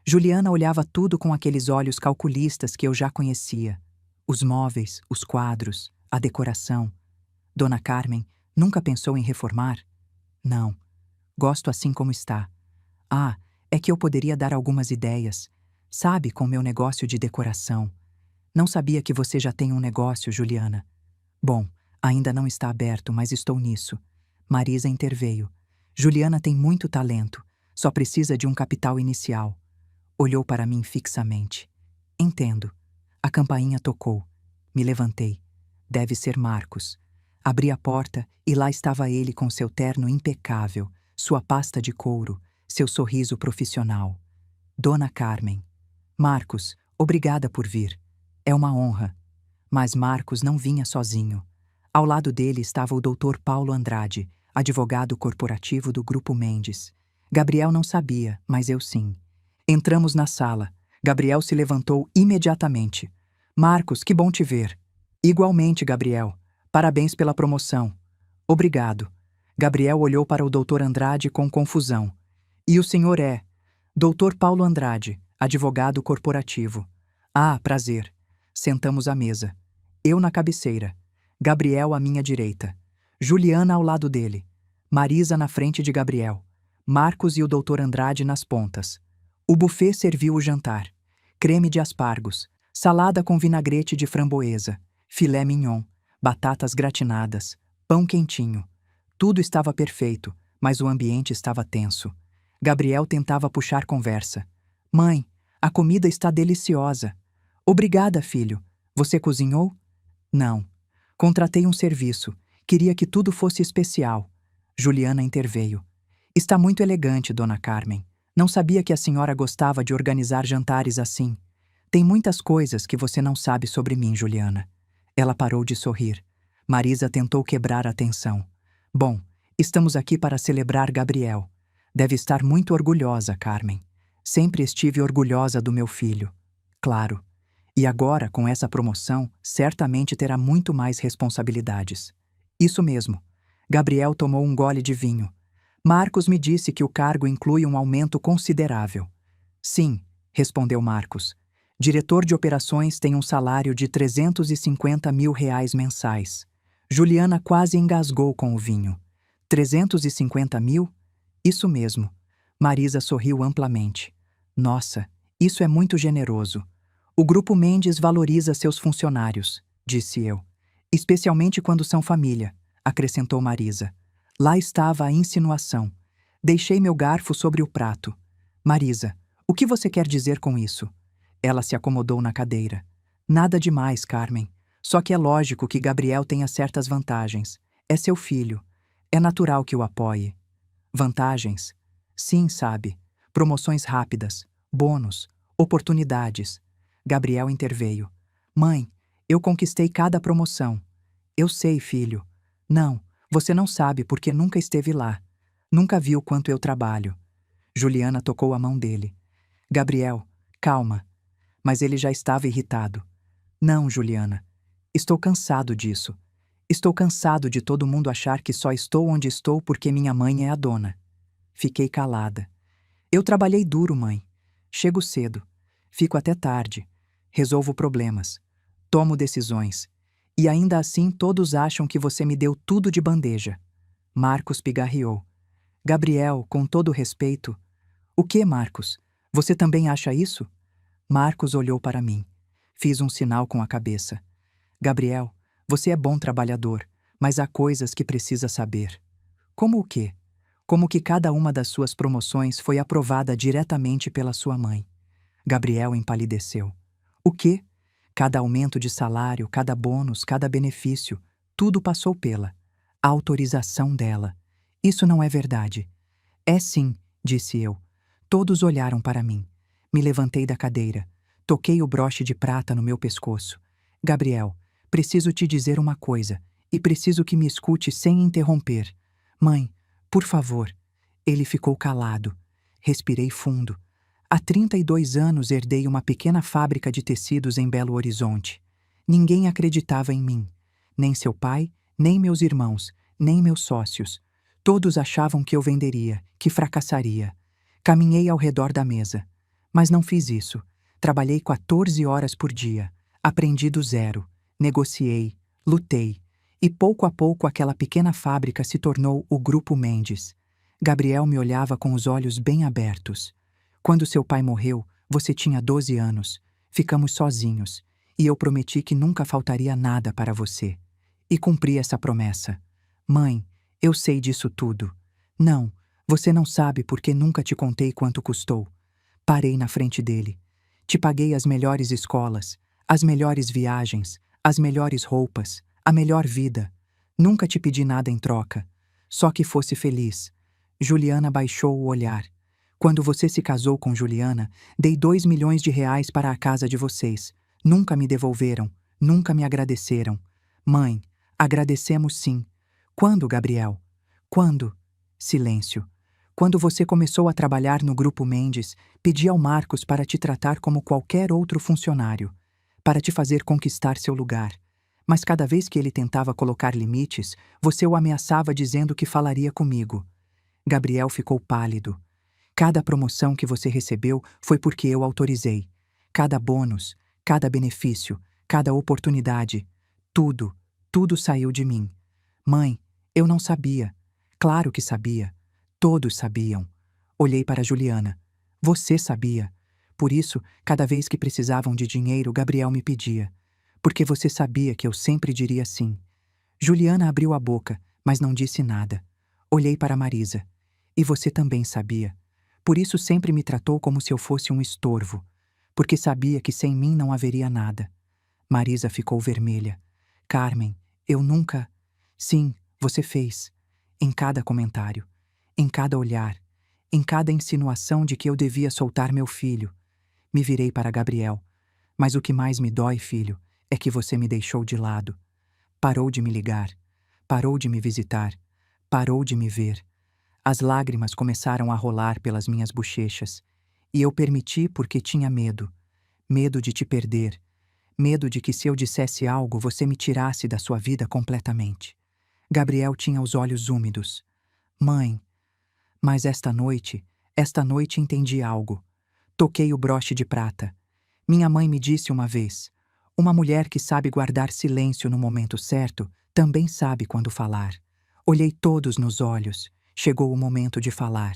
Juliana olhava tudo com aqueles olhos calculistas que eu já conhecia. Os móveis, os quadros, a decoração. Dona Carmen nunca pensou em reformar? Não. Gosto assim como está. Ah, é que eu poderia dar algumas ideias. Sabe, com meu negócio de decoração. Não sabia que você já tem um negócio, Juliana. Bom, ainda não está aberto, mas estou nisso. Marisa interveio. Juliana tem muito talento, só precisa de um capital inicial. Olhou para mim fixamente. Entendo. A campainha tocou. Me levantei. Deve ser Marcos. Abri a porta e lá estava ele com seu terno impecável, sua pasta de couro, seu sorriso profissional. Dona Carmen. Marcos, obrigada por vir. É uma honra. Mas Marcos não vinha sozinho. Ao lado dele estava o Dr. Paulo Andrade, advogado corporativo do Grupo Mendes. Gabriel não sabia, mas eu sim. Entramos na sala. Gabriel se levantou imediatamente. Marcos, que bom te ver. Igualmente, Gabriel. Parabéns pela promoção. Obrigado. Gabriel olhou para o Dr. Andrade com confusão. E o senhor é? Dr. Paulo Andrade, advogado corporativo. Ah, prazer. Sentamos à mesa. Eu na cabeceira. Gabriel à minha direita. Juliana ao lado dele. Marisa na frente de Gabriel. Marcos e o Dr. Andrade nas pontas. O buffet serviu o jantar. Creme de aspargos, salada com vinagrete de framboesa, filé mignon, batatas gratinadas, pão quentinho. Tudo estava perfeito, mas o ambiente estava tenso. Gabriel tentava puxar conversa. Mãe, a comida está deliciosa. Obrigada, filho. Você cozinhou? Não. Contratei um serviço. Queria que tudo fosse especial. Juliana interveio. Está muito elegante, dona Carmen. Não sabia que a senhora gostava de organizar jantares assim. Tem muitas coisas que você não sabe sobre mim, Juliana. Ela parou de sorrir. Marisa tentou quebrar a tensão. Bom, estamos aqui para celebrar Gabriel. Deve estar muito orgulhosa, Carmen. Sempre estive orgulhosa do meu filho. Claro. E agora, com essa promoção, certamente terá muito mais responsabilidades. Isso mesmo. Gabriel tomou um gole de vinho. Marcos me disse que o cargo inclui um aumento considerável. Sim, respondeu Marcos. Diretor de operações tem um salário de R$ 350 mil mensais. Juliana quase engasgou com o vinho. 350 mil? Isso mesmo. Marisa sorriu amplamente. Nossa, isso é muito generoso. O Grupo Mendes valoriza seus funcionários, disse eu. Especialmente quando são família, acrescentou Marisa. Lá estava a insinuação. Deixei meu garfo sobre o prato. Marisa, o que você quer dizer com isso? Ela se acomodou na cadeira. Nada demais, Carmen. Só que é lógico que Gabriel tenha certas vantagens. É seu filho. É natural que o apoie. Vantagens? Sim, sabe. Promoções rápidas, bônus, oportunidades. Gabriel interveio. Mãe, eu conquistei cada promoção. Eu sei, filho. Não, você não sabe porque nunca esteve lá. Nunca viu quanto eu trabalho. Juliana tocou a mão dele. Gabriel, calma. Mas ele já estava irritado. Não, Juliana. Estou cansado disso. Estou cansado de todo mundo achar que só estou onde estou porque minha mãe é a dona. Fiquei calada. Eu trabalhei duro, mãe. Chego cedo. Fico até tarde. Resolvo problemas. Tomo decisões. E ainda assim todos acham que você me deu tudo de bandeja. Marcos pigarreou. Gabriel, com todo respeito. O que, Marcos? Você também acha isso? Marcos olhou para mim. Fiz um sinal com a cabeça. Gabriel, você é bom trabalhador, mas há coisas que precisa saber. Como o quê? Como que cada uma das suas promoções foi aprovada diretamente pela sua mãe. Gabriel empalideceu. O quê? Cada aumento de salário, cada bônus, cada benefício, tudo passou pela autorização dela. Isso não é verdade. É sim, disse eu. Todos olharam para mim. Me levantei da cadeira. Toquei o broche de prata no meu pescoço. Gabriel, preciso te dizer uma coisa, e preciso que me escute sem interromper. Mãe, por favor. Ele ficou calado. Respirei fundo. Há 32 anos herdei uma pequena fábrica de tecidos em Belo Horizonte. Ninguém acreditava em mim. Nem seu pai, nem meus irmãos, nem meus sócios. Todos achavam que eu venderia, que fracassaria. Caminhei ao redor da mesa. Mas não fiz isso. Trabalhei 14 horas por dia. Aprendi do zero. Negociei. Lutei. E pouco a pouco aquela pequena fábrica se tornou o Grupo Mendes. Gabriel me olhava com os olhos bem abertos. Quando seu pai morreu, você tinha 12 anos. Ficamos sozinhos. E eu prometi que nunca faltaria nada para você. E cumpri essa promessa. Mãe, eu sei disso tudo. Não, você não sabe porque nunca te contei quanto custou. Parei na frente dele. Te paguei as melhores escolas, as melhores viagens, as melhores roupas, a melhor vida. Nunca te pedi nada em troca. Só que fosse feliz. Juliana baixou o olhar. Quando você se casou com Juliana, dei 2 milhões de reais para a casa de vocês. Nunca me devolveram, nunca me agradeceram. Mãe, agradecemos sim. Quando, Gabriel? Quando? Silêncio. Quando você começou a trabalhar no Grupo Mendes, pedi ao Marcos para te tratar como qualquer outro funcionário, para te fazer conquistar seu lugar. Mas cada vez que ele tentava colocar limites, você o ameaçava dizendo que falaria comigo. Gabriel ficou pálido. Cada promoção que você recebeu foi porque eu autorizei. Cada bônus, cada benefício, cada oportunidade. Tudo, tudo saiu de mim. Mãe, eu não sabia. Claro que sabia. Todos sabiam. Olhei para Juliana. Você sabia. Por isso, cada vez que precisavam de dinheiro, Gabriel me pedia. Porque você sabia que eu sempre diria sim. Juliana abriu a boca, mas não disse nada. Olhei para Marisa. E você também sabia. Por isso sempre me tratou como se eu fosse um estorvo. Porque sabia que sem mim não haveria nada. Marisa ficou vermelha. Carmen, eu nunca... Sim, você fez. Em cada comentário. Em cada olhar. Em cada insinuação de que eu devia soltar meu filho. Me virei para Gabriel. Mas o que mais me dói, filho, é que você me deixou de lado. Parou de me ligar. Parou de me visitar. Parou de me ver. As lágrimas começaram a rolar pelas minhas bochechas. E eu permiti porque tinha medo. Medo de te perder. Medo de que se eu dissesse algo você me tirasse da sua vida completamente. Gabriel tinha os olhos úmidos. Mãe, mas esta noite entendi algo. Toquei o broche de prata. Minha mãe me disse uma vez: uma mulher que sabe guardar silêncio no momento certo também sabe quando falar. Olhei todos nos olhos. Chegou o momento de falar.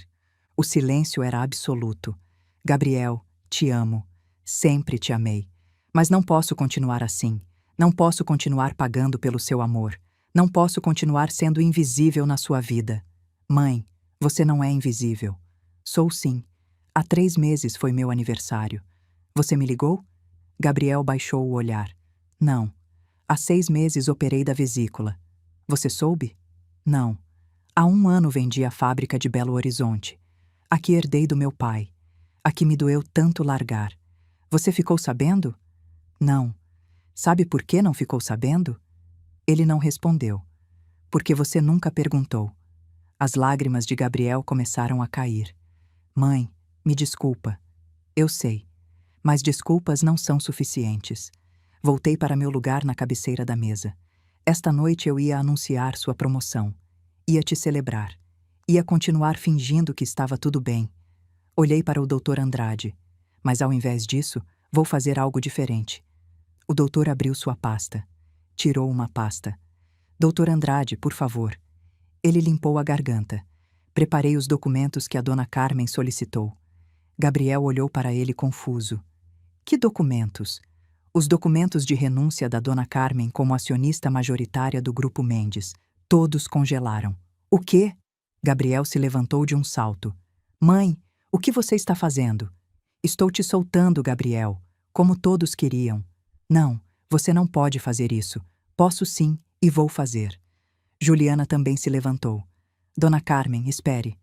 O silêncio era absoluto. Gabriel, te amo. Sempre te amei. Mas não posso continuar assim. Não posso continuar pagando pelo seu amor. Não posso continuar sendo invisível na sua vida. Mãe, você não é invisível. Sou sim. Há 3 meses foi meu aniversário. Você me ligou? Gabriel baixou o olhar. Não. Há 6 meses operei da vesícula. Você soube? Não. Há 1 ano vendi a fábrica de Belo Horizonte. A que herdei do meu pai. A que me doeu tanto largar. Você ficou sabendo? Não. Sabe por que não ficou sabendo? Ele não respondeu. Porque você nunca perguntou. As lágrimas de Gabriel começaram a cair. Mãe, me desculpa. Eu sei. Mas desculpas não são suficientes. Voltei para meu lugar na cabeceira da mesa. Esta noite eu ia anunciar sua promoção. Ia te celebrar. Ia continuar fingindo que estava tudo bem. Olhei para o Dr. Andrade. Mas ao invés disso, vou fazer algo diferente. O doutor abriu sua pasta. Tirou uma pasta. Dr. Andrade, por favor. Ele limpou a garganta. Preparei os documentos que a dona Carmen solicitou. Gabriel olhou para ele confuso. Que documentos? Os documentos de renúncia da dona Carmen como acionista majoritária do Grupo Mendes. Todos congelaram. O quê? Gabriel se levantou de um salto. Mãe, o que você está fazendo? Estou te soltando, Gabriel, como todos queriam. Não, você não pode fazer isso. Posso sim, e vou fazer. Juliana também se levantou. Dona Carmen, espere.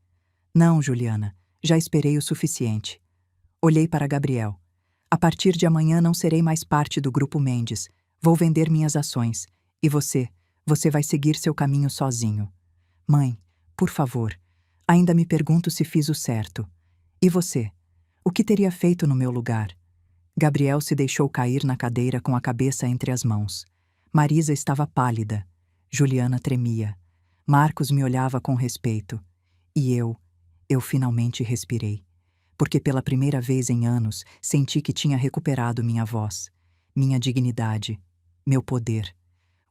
Não, Juliana, já esperei o suficiente. Olhei para Gabriel. A partir de amanhã não serei mais parte do Grupo Mendes. Vou vender minhas ações. E você vai seguir seu caminho sozinho. Mãe, por favor, ainda me pergunto se fiz o certo. E você? O que teria feito no meu lugar? Gabriel se deixou cair na cadeira com a cabeça entre as mãos. Marisa estava pálida. Juliana tremia. Marcos me olhava com respeito. E eu finalmente respirei. Porque pela primeira vez em anos senti que tinha recuperado minha voz, minha dignidade, meu poder.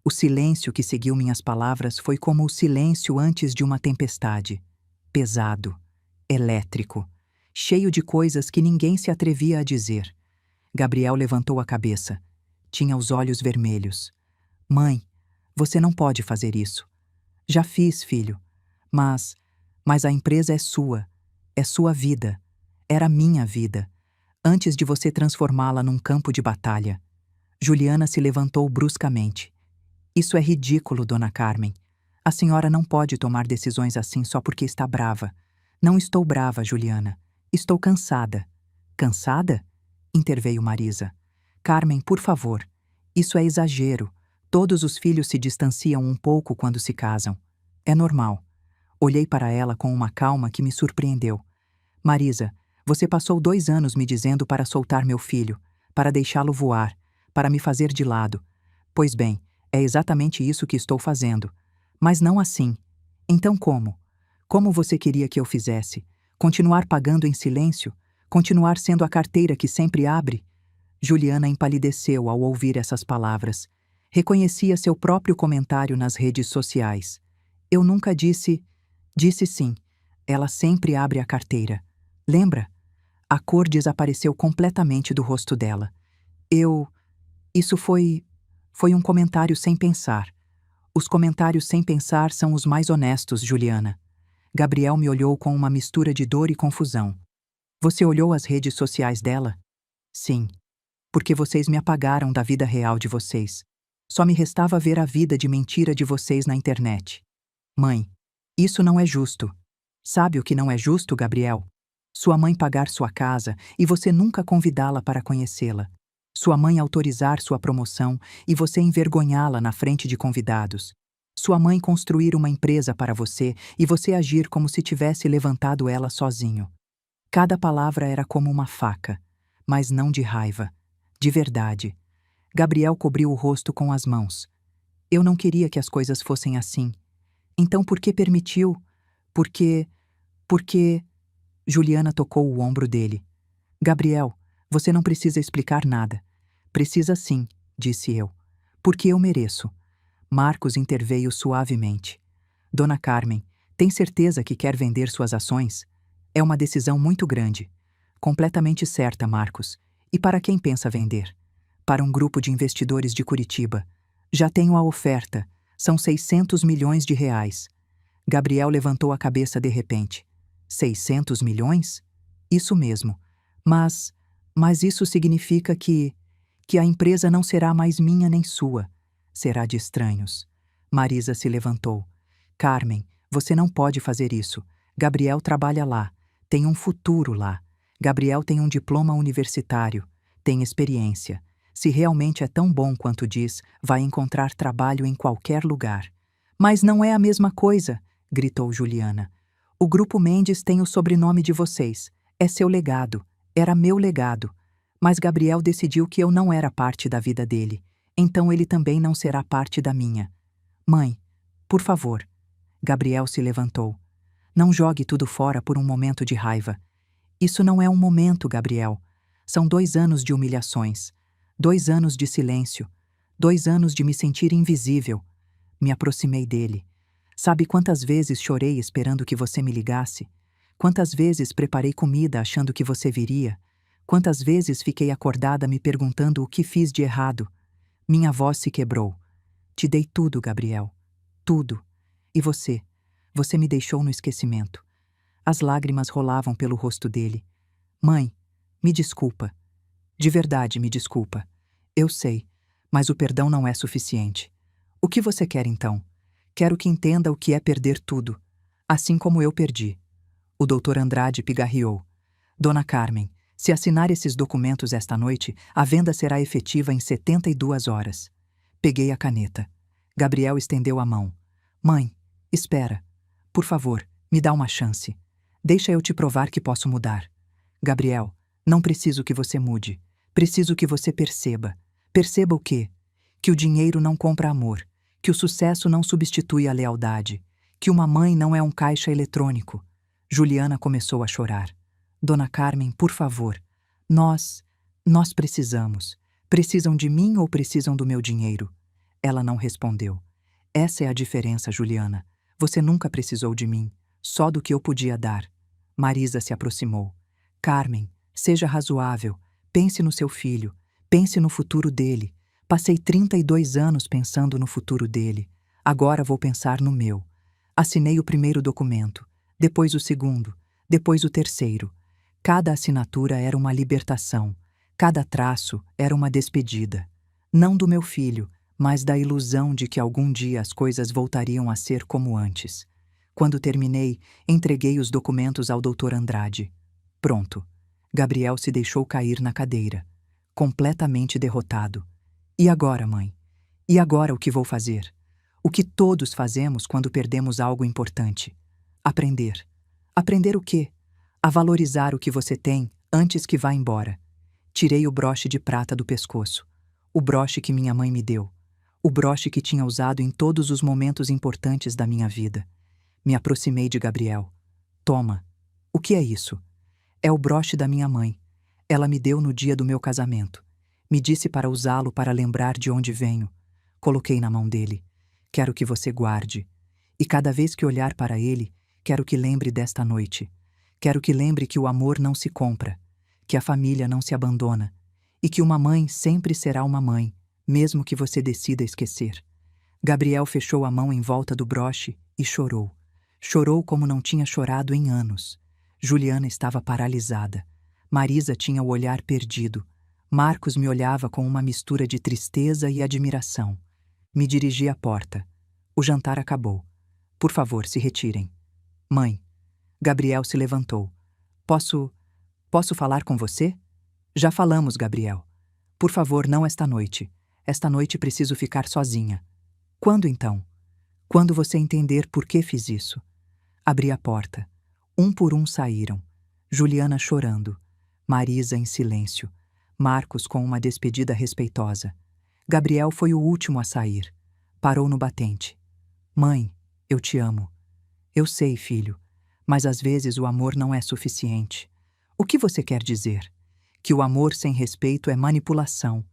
O silêncio que seguiu minhas palavras foi como o silêncio antes de uma tempestade. Pesado, elétrico, cheio de coisas que ninguém se atrevia a dizer. Gabriel levantou a cabeça. Tinha os olhos vermelhos. Mãe, você não pode fazer isso. Já fiz, filho. Mas a empresa é sua vida. Era minha vida, antes de você transformá-la num campo de batalha. Juliana se levantou bruscamente. Isso é ridículo, dona Carmen. A senhora não pode tomar decisões assim só porque está brava. Não estou brava, Juliana. Estou cansada. Cansada? Interveio Marisa. Carmen, por favor. Isso é exagero. Todos os filhos se distanciam um pouco quando se casam. É normal. Olhei para ela com uma calma que me surpreendeu. Marisa, você passou 2 anos me dizendo para soltar meu filho, para deixá-lo voar, para me fazer de lado. Pois bem, é exatamente isso que estou fazendo. Mas não assim. Então como? Como você queria que eu fizesse? Continuar pagando em silêncio? Continuar sendo a carteira que sempre abre? Juliana empalideceu ao ouvir essas palavras. Reconhecia seu próprio comentário nas redes sociais. Eu nunca disse... Disse sim. Ela sempre abre a carteira. Lembra? A cor desapareceu completamente do rosto dela. Isso foi Foi um comentário sem pensar. Os comentários sem pensar são os mais honestos, Juliana. Gabriel me olhou com uma mistura de dor e confusão. Você olhou as redes sociais dela? Sim. Porque vocês me apagaram da vida real de vocês. Só me restava ver a vida de mentira de vocês na internet. Mãe, isso não é justo. Sabe o que não é justo, Gabriel? Sua mãe pagar sua casa e você nunca convidá-la para conhecê-la. Sua mãe autorizar sua promoção e você envergonhá-la na frente de convidados. Sua mãe construir uma empresa para você e você agir como se tivesse levantado ela sozinho. Cada palavra era como uma faca, mas não de raiva, de verdade. Gabriel cobriu o rosto com as mãos. Eu não queria que as coisas fossem assim. Então por que permitiu? Porque... Juliana tocou o ombro dele. Gabriel, você não precisa explicar nada. Precisa sim, disse eu. Porque eu mereço. Marcos interveio suavemente. Dona Carmen, tem certeza que quer vender suas ações? É uma decisão muito grande. Completamente certa, Marcos. E para quem pensa vender? Para um grupo de investidores de Curitiba. Já tenho a oferta. São 600 milhões de reais. Gabriel levantou a cabeça de repente. 600 milhões? Isso mesmo. Mas isso significa que a empresa não será mais minha nem sua. Será de estranhos. Marisa se levantou. Carmen, você não pode fazer isso. Gabriel trabalha lá. Tem um futuro lá. Gabriel tem um diploma universitário. Tem experiência. Se realmente é tão bom quanto diz, vai encontrar trabalho em qualquer lugar. Mas não é a mesma coisa, gritou Juliana. O Grupo Mendes tem o sobrenome de vocês. É seu legado. Era meu legado. Mas Gabriel decidiu que eu não era parte da vida dele. Então ele também não será parte da minha. Mãe, por favor. Gabriel se levantou. Não jogue tudo fora por um momento de raiva. Isso não é um momento, Gabriel. São 2 anos de humilhações. 2 anos de silêncio. 2 anos de me sentir invisível. Me aproximei dele. Sabe quantas vezes chorei esperando que você me ligasse? Quantas vezes preparei comida achando que você viria? Quantas vezes fiquei acordada me perguntando o que fiz de errado? Minha voz se quebrou. Te dei tudo, Gabriel. Tudo. E você? Você me deixou no esquecimento. As lágrimas rolavam pelo rosto dele. Mãe, me desculpa. De verdade, me desculpa. Eu sei, mas o perdão não é suficiente. O que você quer então? Quero que entenda o que é perder tudo, assim como eu perdi. O doutor Andrade pigarreou. Dona Carmen, se assinar esses documentos esta noite, a venda será efetiva em 72 horas. Peguei a caneta. Gabriel estendeu a mão. Mãe, espera. Por favor, me dá uma chance. Deixa eu te provar que posso mudar. Gabriel, não preciso que você mude. Preciso que você perceba. Perceba o quê? Que o dinheiro não compra amor. Que o sucesso não substitui a lealdade. Que uma mãe não é um caixa eletrônico. Juliana começou a chorar. Dona Carmen, por favor. Nós precisamos. Precisam de mim ou precisam do meu dinheiro? Ela não respondeu. Essa é a diferença, Juliana. Você nunca precisou de mim, só do que eu podia dar. Marisa se aproximou. Carmen, seja razoável. Pense no seu filho. Pense no futuro dele. Passei 32 anos pensando no futuro dele. Agora vou pensar no meu. Assinei o primeiro documento, depois o segundo, depois o terceiro. Cada assinatura era uma libertação. Cada traço era uma despedida. Não do meu filho, mas da ilusão de que algum dia as coisas voltariam a ser como antes. Quando terminei, entreguei os documentos ao doutor Andrade. Pronto. Gabriel se deixou cair na cadeira, completamente derrotado. E agora, mãe? E agora o que vou fazer? O que todos fazemos quando perdemos algo importante? Aprender. Aprender o quê? A valorizar o que você tem antes que vá embora. Tirei o broche de prata do pescoço. O broche que minha mãe me deu. O broche que tinha usado em todos os momentos importantes da minha vida. Me aproximei de Gabriel. Toma. O que é isso? É o broche da minha mãe. Ela me deu no dia do meu casamento. Me disse para usá-lo para lembrar de onde venho. Coloquei na mão dele. Quero que você guarde. E cada vez que olhar para ele, quero que lembre desta noite. Quero que lembre que o amor não se compra, que a família não se abandona, e que uma mãe sempre será uma mãe, mesmo que você decida esquecer. Gabriel fechou a mão em volta do broche e chorou. Chorou como não tinha chorado em anos. Juliana estava paralisada. Marisa tinha o olhar perdido. Marcos me olhava com uma mistura de tristeza e admiração. Me dirigi à porta. O jantar acabou. Por favor, se retirem. Mãe. Gabriel se levantou. Posso falar com você? Já falamos, Gabriel. Por favor, não esta noite. Esta noite preciso ficar sozinha. Quando então? Quando você entender por que fiz isso. Abri a porta. Um por um saíram. Juliana chorando. Marisa em silêncio. Marcos com uma despedida respeitosa. Gabriel foi o último a sair. Parou no batente. Mãe, eu te amo. Eu sei, filho, mas às vezes o amor não é suficiente. O que você quer dizer? Que o amor sem respeito é manipulação.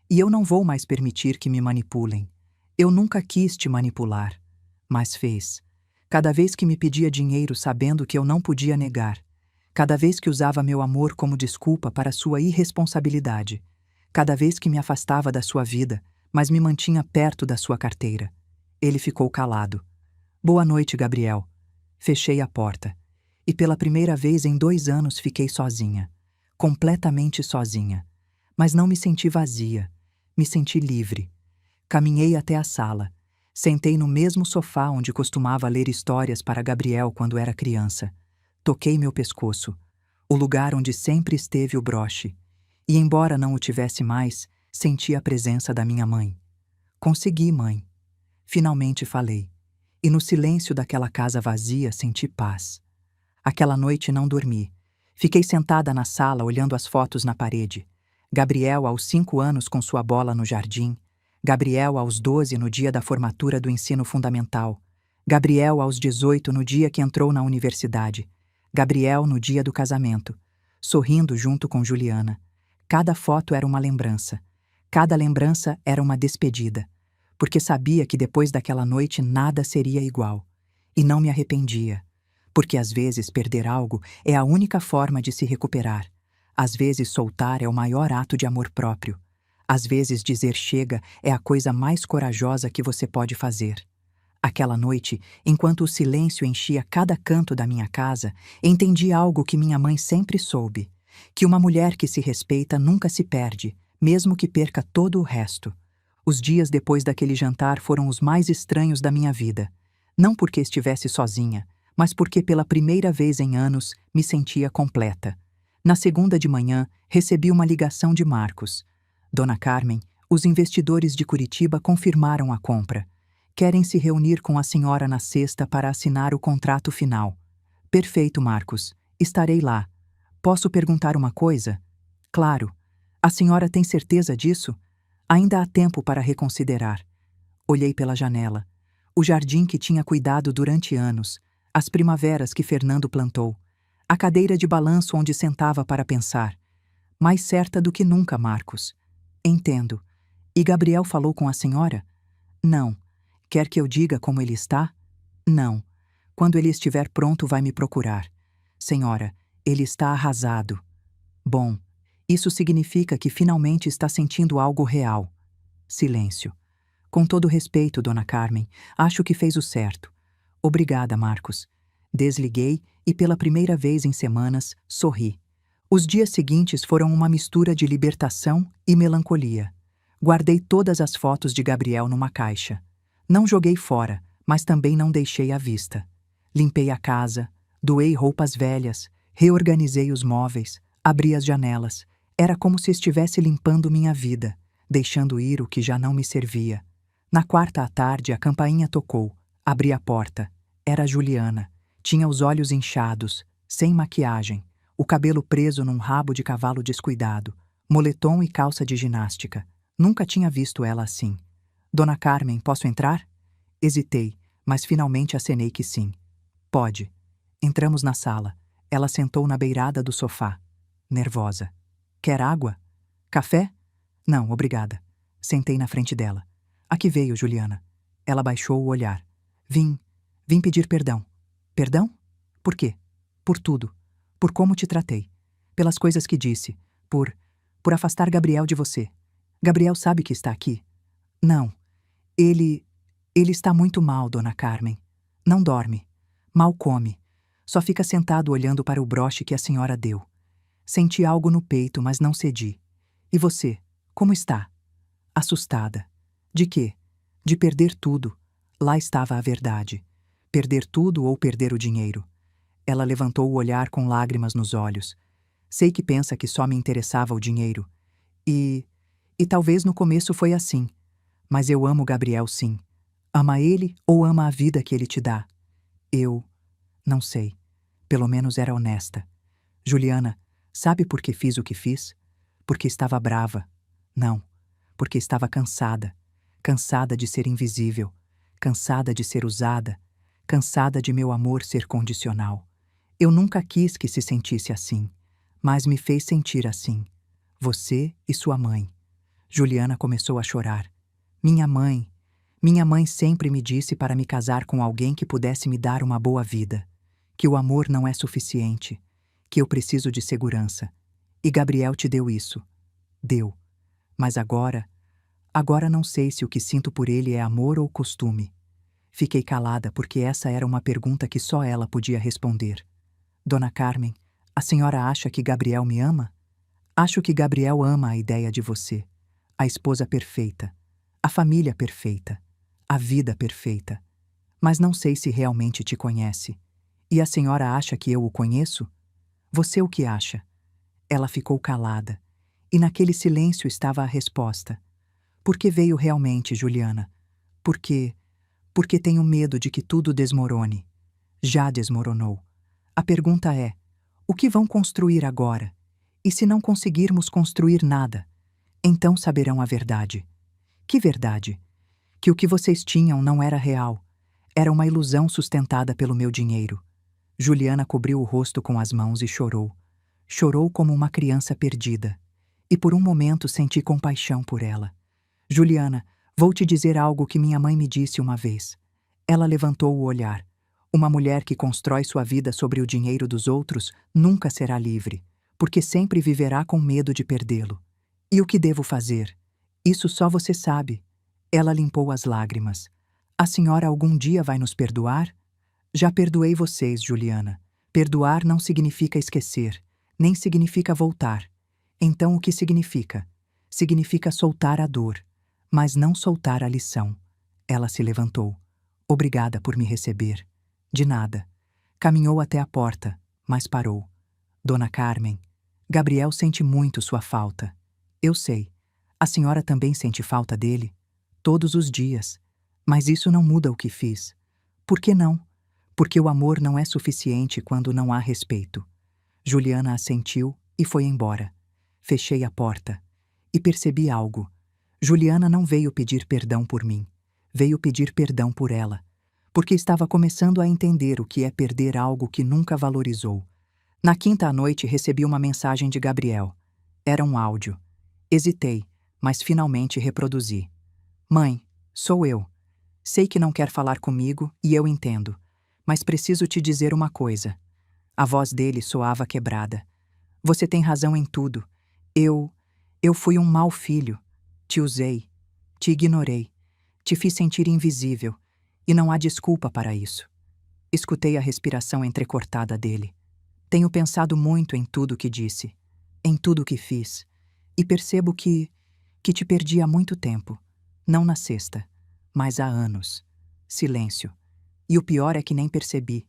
E eu não vou mais permitir que me manipulem. Eu nunca quis te manipular, mas fez. Cada vez que me pedia dinheiro sabendo que eu não podia negar. Cada vez que usava meu amor como desculpa para sua irresponsabilidade. Cada vez que me afastava da sua vida, mas me mantinha perto da sua carteira. Ele ficou calado. Boa noite, Gabriel. Fechei a porta. E pela primeira vez em 2 anos fiquei sozinha. Completamente sozinha. Mas não me senti vazia. Me senti livre. Caminhei até a sala. Sentei no mesmo sofá onde costumava ler histórias para Gabriel quando era criança. Toquei meu pescoço, o lugar onde sempre esteve o broche. E embora não o tivesse mais, senti a presença da minha mãe. Consegui, mãe. Finalmente falei. E no silêncio daquela casa vazia senti paz. Aquela noite não dormi. Fiquei sentada na sala olhando as fotos na parede. Gabriel aos 5 anos com sua bola no jardim. Gabriel aos 12 no dia da formatura do ensino fundamental. Gabriel aos 18 no dia que entrou na universidade. Gabriel no dia do casamento. Sorrindo junto com Juliana. Cada foto era uma lembrança. Cada lembrança era uma despedida. Porque sabia que depois daquela noite nada seria igual. E não me arrependia. Porque às vezes perder algo é a única forma de se recuperar. Às vezes soltar é o maior ato de amor próprio. Às vezes dizer chega é a coisa mais corajosa que você pode fazer. Aquela noite, enquanto o silêncio enchia cada canto da minha casa, entendi algo que minha mãe sempre soube. Que uma mulher que se respeita nunca se perde, mesmo que perca todo o resto. Os dias depois daquele jantar foram os mais estranhos da minha vida. Não porque estivesse sozinha, mas porque pela primeira vez em anos me sentia completa. Na segunda de manhã, recebi uma ligação de Marcos. Dona Carmen, os investidores de Curitiba confirmaram a compra. Querem se reunir com a senhora na sexta para assinar o contrato final. Perfeito, Marcos. Estarei lá. Posso perguntar uma coisa? Claro. A senhora tem certeza disso? Ainda há tempo para reconsiderar. Olhei pela janela. O jardim que tinha cuidado durante anos. As primaveras que Fernando plantou. A cadeira de balanço onde sentava para pensar. Mais certa do que nunca, Marcos. Entendo. E Gabriel falou com a senhora? Não. Quer que eu diga como ele está? Não. Quando ele estiver pronto, vai me procurar. Senhora, ele está arrasado. Bom, isso significa que finalmente está sentindo algo real. Silêncio. Com todo respeito, Dona Carmen, acho que fez o certo. Obrigada, Marcos. Desliguei e, pela primeira vez em semanas, sorri. Os dias seguintes foram uma mistura de libertação e melancolia. Guardei todas as fotos de Gabriel numa caixa. Não joguei fora, mas também não deixei à vista. Limpei a casa, doei roupas velhas, reorganizei os móveis, abri as janelas. Era como se estivesse limpando minha vida, deixando ir o que já não me servia. Na quarta à tarde, a campainha tocou. Abri a porta. Era Juliana. Tinha os olhos inchados, sem maquiagem, o cabelo preso num rabo de cavalo descuidado, moletom e calça de ginástica. Nunca tinha visto ela assim. Dona Carmen, posso entrar? Hesitei, mas finalmente acenei que sim. Pode. Entramos na sala. Ela sentou na beirada do sofá, nervosa. Quer água? Café? Não, obrigada. Sentei na frente dela. A que veio, Juliana? Ela baixou o olhar. Vim pedir perdão. Perdão? Por quê? Por tudo. Por como te tratei. Pelas coisas que disse. Por afastar Gabriel de você. Gabriel sabe que está aqui. Não, ele... ele está muito mal, Dona Carmen. Não dorme. Mal come. Só fica sentado olhando para o broche que a senhora deu. Senti algo no peito, mas não cedi. E você, como está? Assustada. De quê? De perder tudo. Lá estava a verdade. Perder tudo ou perder o dinheiro. Ela levantou o olhar com lágrimas nos olhos. Sei que pensa que só me interessava o dinheiro. E talvez no começo foi assim. Mas eu amo Gabriel, sim. Ama ele ou ama a vida que ele te dá? Eu... não sei. Pelo menos era honesta. Juliana, sabe por que fiz o que fiz? Porque estava brava. Não. Porque estava cansada. Cansada de ser invisível. Cansada de ser usada. Cansada de meu amor ser condicional. Eu nunca quis que se sentisse assim, mas me fez sentir assim. Você e sua mãe. Juliana começou a chorar. Minha mãe sempre me disse para me casar com alguém que pudesse me dar uma boa vida, que o amor não é suficiente, que eu preciso de segurança. E Gabriel te deu isso. Deu. Mas agora não sei se o que sinto por ele é amor ou costume. Fiquei calada porque essa era uma pergunta que só ela podia responder. Dona Carmen, a senhora acha que Gabriel me ama? Acho que Gabriel ama a ideia de você, a esposa perfeita, a família perfeita, a vida perfeita. Mas não sei se realmente te conhece. E a senhora acha que eu o conheço? Você o que acha? Ela ficou calada. E naquele silêncio estava a resposta. Por que veio realmente, Juliana? Porque tenho medo de que tudo desmorone. Já desmoronou. A pergunta é: o que vão construir agora? E se não conseguirmos construir nada? Então saberão a verdade. Que verdade? Que o que vocês tinham não era real. Era uma ilusão sustentada pelo meu dinheiro. Juliana cobriu o rosto com as mãos e chorou. Chorou como uma criança perdida. E por um momento senti compaixão por ela. Juliana, vou te dizer algo que minha mãe me disse uma vez. Ela levantou o olhar. Uma mulher que constrói sua vida sobre o dinheiro dos outros nunca será livre, porque sempre viverá com medo de perdê-lo. E o que devo fazer? Isso só você sabe. Ela limpou as lágrimas. A senhora algum dia vai nos perdoar? Já perdoei vocês, Juliana. Perdoar não significa esquecer, nem significa voltar. Então o que significa? Significa soltar a dor, mas não soltar a lição. Ela se levantou. Obrigada por me receber. De nada. Caminhou até a porta, mas parou. Dona Carmen, Gabriel sente muito sua falta. Eu sei. A senhora também sente falta dele? Todos os dias. Mas isso não muda o que fiz. Por que não? Porque o amor não é suficiente quando não há respeito. Juliana assentiu e foi embora. Fechei a porta. E percebi algo. Juliana não veio pedir perdão por mim. Veio pedir perdão por ela. Porque estava começando a entender o que é perder algo que nunca valorizou. Na quinta à noite recebi uma mensagem de Gabriel. Era um áudio. Hesitei, mas finalmente reproduzi. Mãe, sou eu. Sei que não quer falar comigo e eu entendo, mas preciso te dizer uma coisa. A voz dele soava quebrada. Você tem razão em tudo. Eu fui um mau filho. Te usei. Te ignorei. Te fiz sentir invisível. E não há desculpa para isso. Escutei a respiração entrecortada dele. Tenho pensado muito em tudo que disse, em tudo que fiz, e percebo que te perdi há muito tempo. Não na sexta, mas há anos. Silêncio. E o pior é que nem percebi.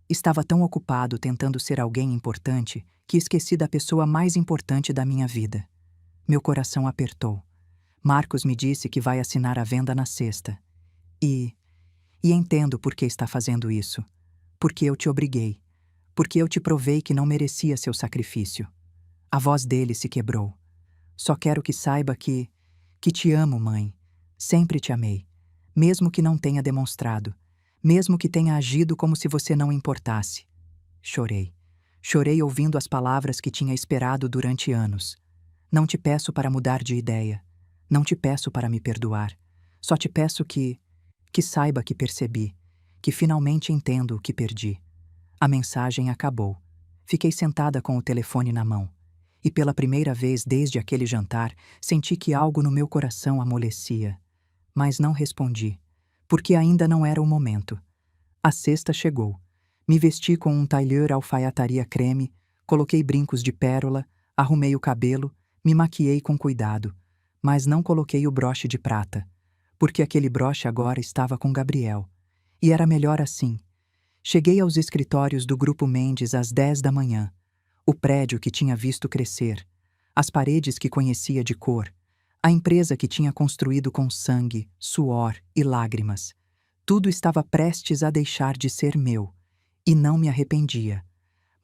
Estava tão ocupado tentando ser alguém importante que esqueci da pessoa mais importante da minha vida. Meu coração apertou. Marcos me disse que vai assinar a venda na sexta. E entendo por que está fazendo isso. Porque eu te obriguei. Porque eu te provei que não merecia seu sacrifício. A voz dele se quebrou. Só quero que saiba que te amo, mãe. Sempre te amei. Mesmo que não tenha demonstrado. Mesmo que tenha agido como se você não importasse. Chorei. Chorei ouvindo as palavras que tinha esperado durante anos. Não te peço para mudar de ideia. Não te peço para me perdoar. Só te peço que saiba que percebi, que finalmente entendo o que perdi. A mensagem acabou. Fiquei sentada com o telefone na mão. E pela primeira vez desde aquele jantar, senti que algo no meu coração amolecia. mas não respondi, porque ainda não era o momento. A sexta chegou. Me vesti com um tailleur alfaiataria creme, coloquei brincos de pérola, arrumei o cabelo, me maquiei com cuidado, mas não coloquei o broche de prata, porque aquele broche agora estava com Gabriel. E era melhor assim. Cheguei aos escritórios do Grupo Mendes às 10 da manhã. O prédio que tinha visto crescer, as paredes que conhecia de cor, a empresa que tinha construído com sangue, suor e lágrimas. Tudo estava prestes a deixar de ser meu, e não me arrependia.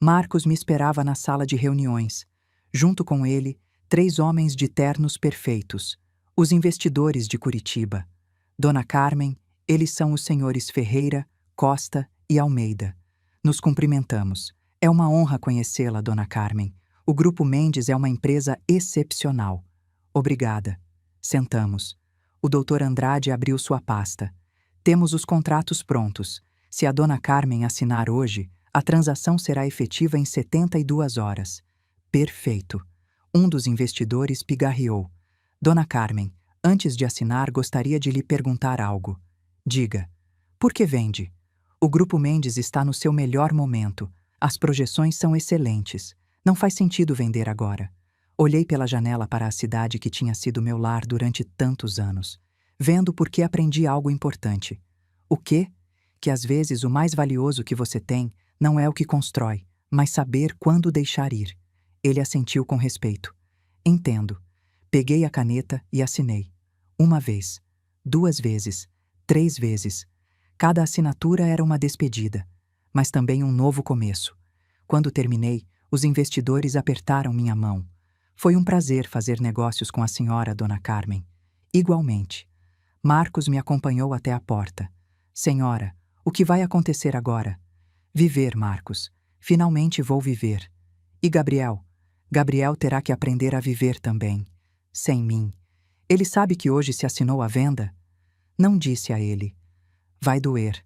Marcos me esperava na sala de reuniões. Junto com ele, 3 homens de ternos perfeitos, os investidores de Curitiba. Dona Carmen, eles são os senhores Ferreira, Costa e Almeida. Nos cumprimentamos. É uma honra conhecê-la, Dona Carmen. O Grupo Mendes é uma empresa excepcional. Obrigada. Sentamos. O Dr. Andrade abriu sua pasta. Temos os contratos prontos. Se a Dona Carmen assinar hoje, a transação será efetiva em 72 horas. Perfeito. Um dos investidores pigarreou. Dona Carmen, antes de assinar, gostaria de lhe perguntar algo. Diga. Por que vende? O Grupo Mendes está no seu melhor momento. As projeções são excelentes. Não faz sentido vender agora. Olhei pela janela para a cidade que tinha sido meu lar durante tantos anos, vendo porque aprendi algo importante. O quê? Que às vezes o mais valioso que você tem não é o que constrói, mas saber quando deixar ir. Ele assentiu com respeito. Entendo. Peguei a caneta e assinei. 1 vez, 2 vezes, 3 vezes. Cada assinatura era uma despedida, mas também um novo começo. Quando terminei, os investidores apertaram minha mão. Foi um prazer fazer negócios com a senhora, Dona Carmen. Igualmente. Marcos me acompanhou até a porta. Senhora, o que vai acontecer agora? Viver, Marcos. Finalmente vou viver. E Gabriel? Gabriel terá que aprender a viver também. Sem mim. Ele sabe que hoje se assinou a venda? Não disse a ele. Vai doer.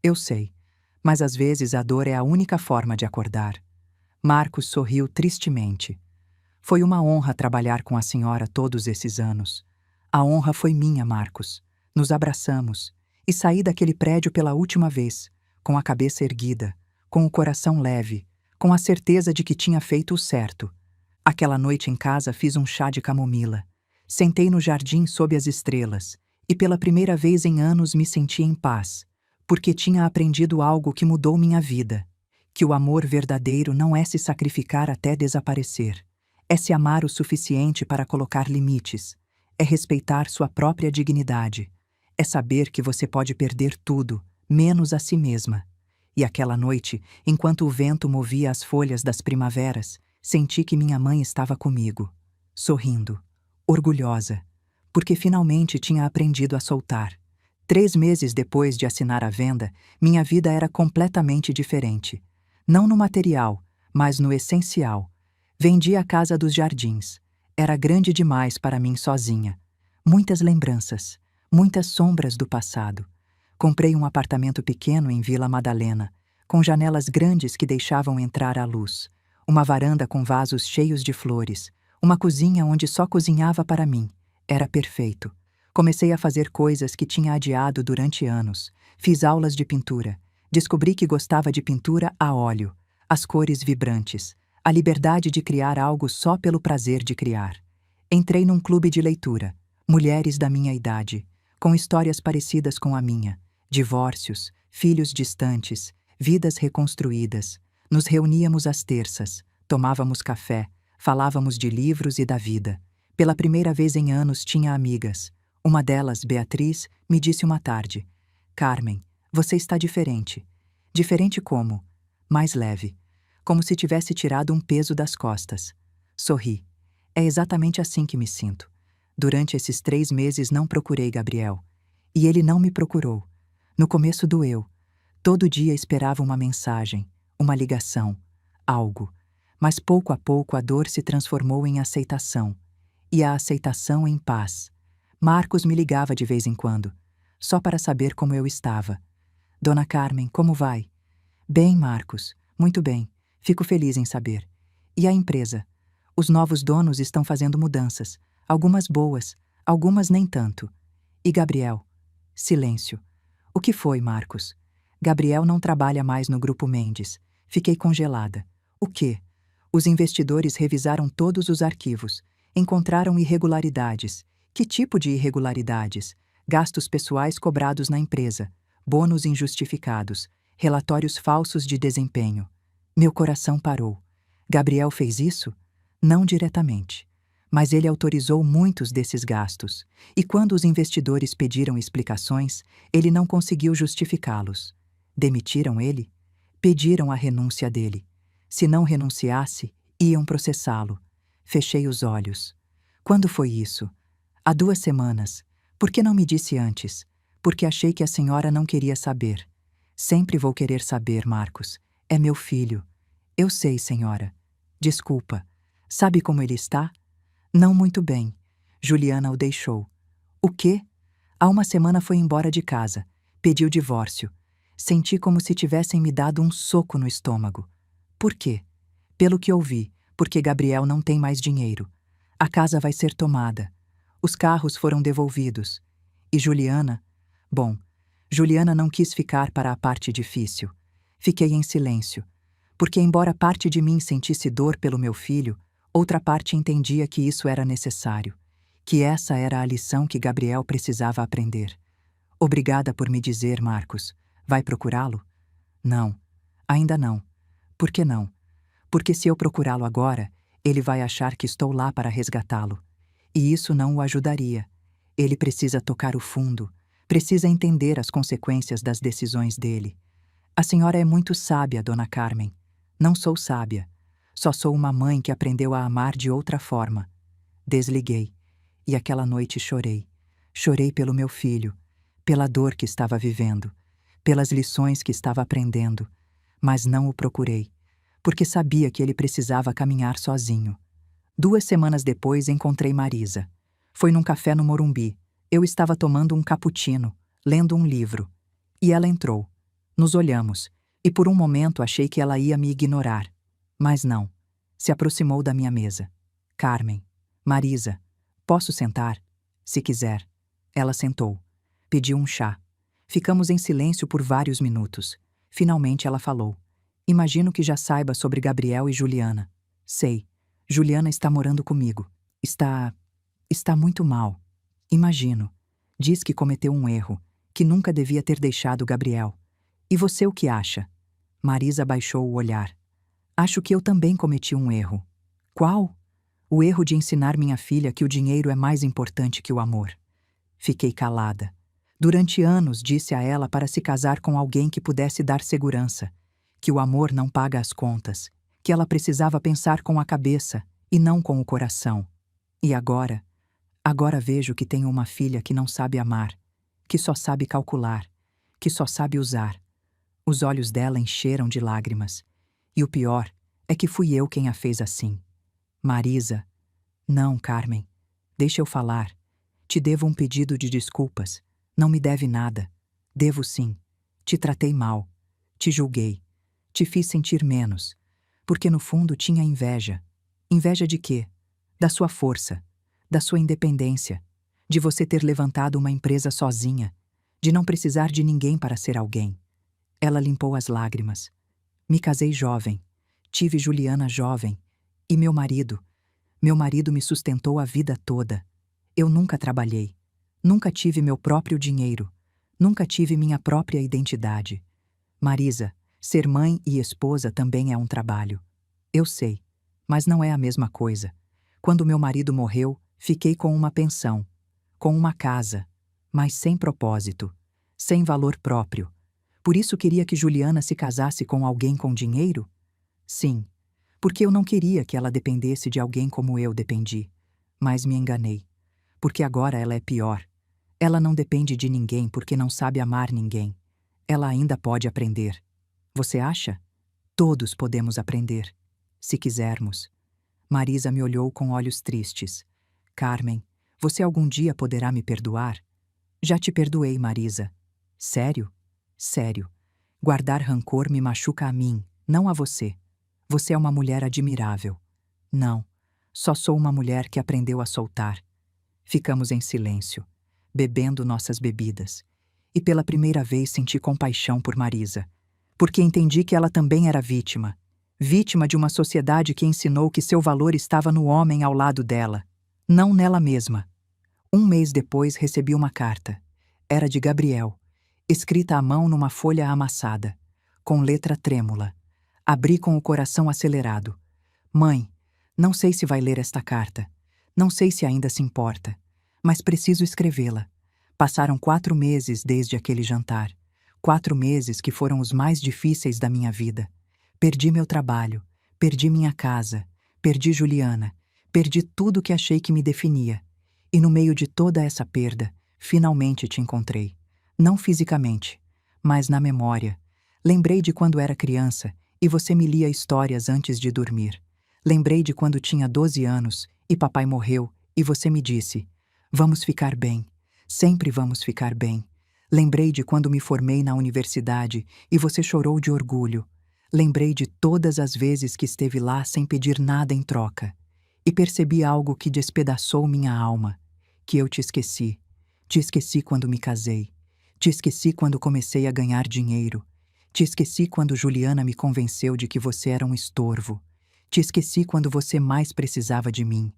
Eu sei. Mas às vezes a dor é a única forma de acordar. Marcos sorriu tristemente. Foi uma honra trabalhar com a senhora todos esses anos. A honra foi minha, Marcos. Nos abraçamos e saí daquele prédio pela última vez, com a cabeça erguida, com o coração leve, com a certeza de que tinha feito o certo. Aquela noite em casa fiz um chá de camomila. Sentei no jardim sob as estrelas e pela primeira vez em anos me senti em paz, porque tinha aprendido algo que mudou minha vida. Que o amor verdadeiro não é se sacrificar até desaparecer. É se amar o suficiente para colocar limites. É respeitar sua própria dignidade. É saber que você pode perder tudo, menos a si mesma. E aquela noite, enquanto o vento movia as folhas das primaveras, senti que minha mãe estava comigo, sorrindo, orgulhosa, porque finalmente tinha aprendido a soltar. 3 meses depois de assinar a venda, minha vida era completamente diferente. Não no material, mas no essencial. Vendi a casa dos jardins. Era grande demais para mim sozinha. Muitas lembranças, muitas sombras do passado. Comprei um apartamento pequeno em Vila Madalena, com janelas grandes que deixavam entrar a luz, uma varanda com vasos cheios de flores, uma cozinha onde só cozinhava para mim. Era perfeito. Comecei a fazer coisas que tinha adiado durante anos. Fiz aulas de pintura. Descobri que gostava de pintura a óleo, as cores vibrantes, a liberdade de criar algo só pelo prazer de criar. Entrei num clube de leitura, mulheres da minha idade, com histórias parecidas com a minha, divórcios, filhos distantes, vidas reconstruídas. Nos reuníamos às terças, tomávamos café, falávamos de livros e da vida. Pela primeira vez em anos tinha amigas. Uma delas, Beatriz, me disse uma tarde: Carmen, você está diferente. Diferente como? Mais leve. Como se tivesse tirado um peso das costas. Sorri. É exatamente assim que me sinto. Durante esses 3 meses não procurei Gabriel. E ele não me procurou. No começo doeu. Todo dia esperava uma mensagem, uma ligação, algo. Mas pouco a pouco a dor se transformou em aceitação. E a aceitação em paz. Marcos me ligava de vez em quando, só para saber como eu estava. Dona Carmen, como vai? Bem, Marcos. Muito bem. Fico feliz em saber. E a empresa? Os novos donos estão fazendo mudanças. Algumas boas, algumas nem tanto. E Gabriel? Silêncio. O que foi, Marcos? Gabriel não trabalha mais no Grupo Mendes. Fiquei congelada. O quê? Os investidores revisaram todos os arquivos. Encontraram irregularidades. Que tipo de irregularidades? Gastos pessoais cobrados na empresa, bônus injustificados, relatórios falsos de desempenho. Meu coração parou. Gabriel fez isso? Não diretamente. Mas ele autorizou muitos desses gastos. E quando os investidores pediram explicações, ele não conseguiu justificá-los. Demitiram ele? Pediram a renúncia dele. Se não renunciasse, iam processá-lo. Fechei os olhos. Quando foi isso? Há 2 semanas. Por que não me disse antes? Porque achei que a senhora não queria saber. Sempre vou querer saber, Marcos. É meu filho. Eu sei, senhora. Desculpa. Sabe como ele está? Não muito bem. Juliana o deixou. O quê? Há 1 semana foi embora de casa. Pediu divórcio. Senti como se tivessem me dado um soco no estômago. Por quê? Pelo que ouvi, porque Gabriel não tem mais dinheiro. A casa vai ser tomada. Os carros foram devolvidos. E Juliana? Bom, Juliana não quis ficar para a parte difícil. Fiquei em silêncio, porque embora parte de mim sentisse dor pelo meu filho, outra parte entendia que isso era necessário, que essa era a lição que Gabriel precisava aprender. Obrigada por me dizer, Marcos. Vai procurá-lo? Não, ainda não. Por que não? Porque se eu procurá-lo agora, ele vai achar que estou lá para resgatá-lo. E isso não o ajudaria. Ele precisa tocar o fundo, precisa entender as consequências das decisões dele. A senhora é muito sábia, dona Carmen. Não sou sábia. Só sou uma mãe que aprendeu a amar de outra forma. Desliguei. E aquela noite chorei. Chorei pelo meu filho, pela dor que estava vivendo, pelas lições que estava aprendendo. Mas não o procurei, porque sabia que ele precisava caminhar sozinho. 2 semanas depois encontrei Marisa. Foi num café no Morumbi. Eu estava tomando um cappuccino, lendo um livro. E ela entrou. Nos olhamos, e por um momento achei que ela ia me ignorar. Mas não. Se aproximou da minha mesa. Carmen. Marisa. Posso sentar? Se quiser. Ela sentou. Pediu um chá. Ficamos em silêncio por vários minutos. Finalmente ela falou. Imagino que já saiba sobre Gabriel e Juliana. Sei. Juliana está morando comigo. Está muito mal. Imagino. Diz que cometeu um erro, que nunca devia ter deixado Gabriel. E você o que acha? Marisa baixou o olhar. Acho que eu também cometi um erro. Qual? O erro de ensinar minha filha que o dinheiro é mais importante que o amor. Fiquei calada. Durante anos disse a ela para se casar com alguém que pudesse dar segurança, que o amor não paga as contas, que ela precisava pensar com a cabeça e não com o coração. E agora vejo que tenho uma filha que não sabe amar, que só sabe calcular, que só sabe usar. Os olhos dela encheram de lágrimas. E o pior é que fui eu quem a fez assim. Marisa. Não, Carmen. Deixa eu falar. Te devo um pedido de desculpas. Não me deve nada. Devo sim. Te tratei mal. Te julguei. Te fiz sentir menos. Porque no fundo tinha inveja. Inveja de quê? Da sua força, da sua independência, de você ter levantado uma empresa sozinha, de não precisar de ninguém para ser alguém. Ela limpou as lágrimas. Me casei jovem. Tive Juliana jovem. E meu marido me sustentou a vida toda. Eu nunca trabalhei. Nunca tive meu próprio dinheiro. Nunca tive minha própria identidade. Marisa, ser mãe e esposa também é um trabalho. Eu sei, mas não é a mesma coisa. Quando meu marido morreu, fiquei com uma pensão, com uma casa, mas sem propósito, sem valor próprio. Por isso queria que Juliana se casasse com alguém com dinheiro? Sim, porque eu não queria que ela dependesse de alguém como eu dependi. Mas me enganei, porque agora ela é pior. Ela não depende de ninguém porque não sabe amar ninguém. Ela ainda pode aprender. Você acha? Todos podemos aprender, se quisermos. Marisa me olhou com olhos tristes. Carmen, você algum dia poderá me perdoar? Já te perdoei, Marisa. Sério? Sério. Guardar rancor me machuca a mim, não a você. Você é uma mulher admirável. Não, só sou uma mulher que aprendeu a soltar. Ficamos em silêncio. bebendo nossas bebidas. E pela primeira vez senti compaixão por Marisa, porque entendi que ela também era vítima. Vítima de uma sociedade que ensinou que seu valor estava no homem ao lado dela, não nela mesma. Um mês depois recebi uma carta. Era de Gabriel, escrita à mão numa folha amassada, com letra trêmula. Abri com o coração acelerado. Mãe, não sei se vai ler esta carta. Não sei se ainda se importa. Mas preciso escrevê-la. Passaram 4 meses desde aquele jantar. 4 meses que foram os mais difíceis da minha vida. Perdi meu trabalho, perdi minha casa, perdi Juliana, perdi tudo que achei que me definia. E no meio de toda essa perda, finalmente te encontrei. Não fisicamente, mas na memória. Lembrei de quando era criança e você me lia histórias antes de dormir. Lembrei de quando tinha 12 anos e papai morreu e você me disse: "Vamos ficar bem, sempre vamos ficar bem." Lembrei de quando me formei na universidade e você chorou de orgulho. Lembrei de todas as vezes que esteve lá sem pedir nada em troca. E percebi algo que despedaçou minha alma, que eu te esqueci. Te esqueci quando me casei. Te esqueci quando comecei a ganhar dinheiro. Te esqueci quando Juliana me convenceu de que você era um estorvo. Te esqueci quando você mais precisava de mim.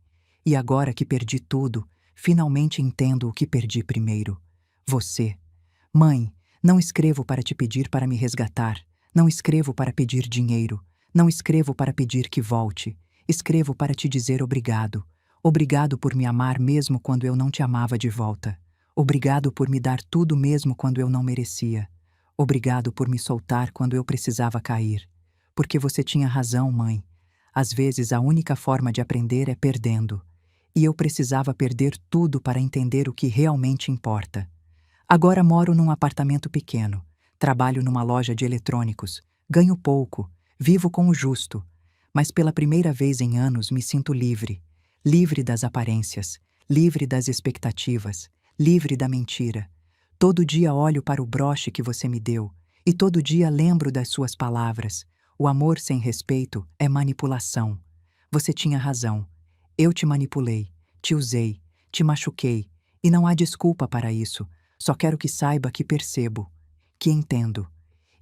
E agora que perdi tudo, finalmente entendo o que perdi primeiro. Você. Mãe, não escrevo para te pedir para me resgatar. Não escrevo para pedir dinheiro. Não escrevo para pedir que volte. Escrevo para te dizer obrigado. Obrigado por me amar mesmo quando eu não te amava de volta. Obrigado por me dar tudo mesmo quando eu não merecia. Obrigado por me soltar quando eu precisava cair. Porque você tinha razão, mãe. Às vezes a única forma de aprender é perdendo. E eu precisava perder tudo para entender o que realmente importa. Agora moro num apartamento pequeno. Trabalho numa loja de eletrônicos. Ganho pouco. Vivo com o justo. Mas pela primeira vez em anos me sinto livre. Livre das aparências. Livre das expectativas. Livre da mentira. Todo dia olho para o broche que você me deu. E todo dia lembro das suas palavras. O amor sem respeito é manipulação. Você tinha razão. Eu te manipulei. Te usei. Te machuquei. E não há desculpa para isso. Só quero que saiba que percebo. Que entendo.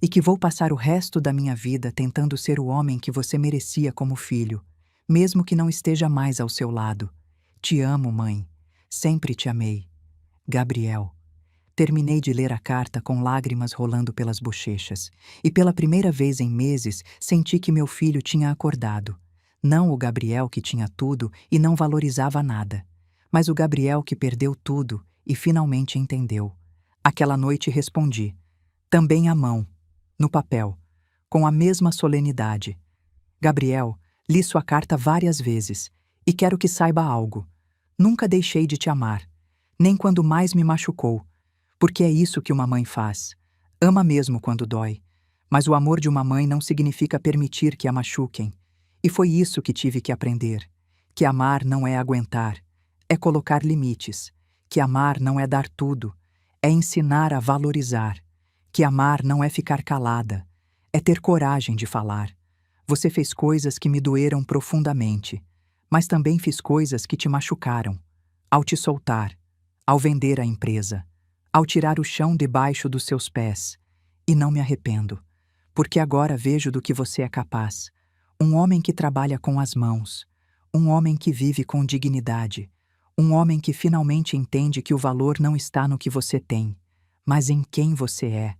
E que vou passar o resto da minha vida tentando ser o homem que você merecia como filho, mesmo que não esteja mais ao seu lado. Te amo, mãe. Sempre te amei. Gabriel. Terminei de ler a carta com lágrimas rolando pelas bochechas, e pela primeira vez em meses senti que meu filho tinha acordado. Não o Gabriel que tinha tudo e não valorizava nada, mas o Gabriel que perdeu tudo e finalmente entendeu. Aquela noite respondi, também à mão, no papel, com a mesma solenidade. Gabriel, li sua carta várias vezes, e quero que saiba algo. Nunca deixei de te amar, nem quando mais me machucou, porque é isso que uma mãe faz. Ama mesmo quando dói, mas o amor de uma mãe não significa permitir que a machuquem. E foi isso que tive que aprender, que amar não é aguentar, é colocar limites, que amar não é dar tudo, é ensinar a valorizar, que amar não é ficar calada, é ter coragem de falar. Você fez coisas que me doeram profundamente, mas também fiz coisas que te machucaram. Ao te soltar, ao vender a empresa, ao tirar o chão debaixo dos seus pés. E não me arrependo, porque agora vejo do que você é capaz. Um homem que trabalha com as mãos, um homem que vive com dignidade, um homem que finalmente entende que o valor não está no que você tem, mas em quem você é.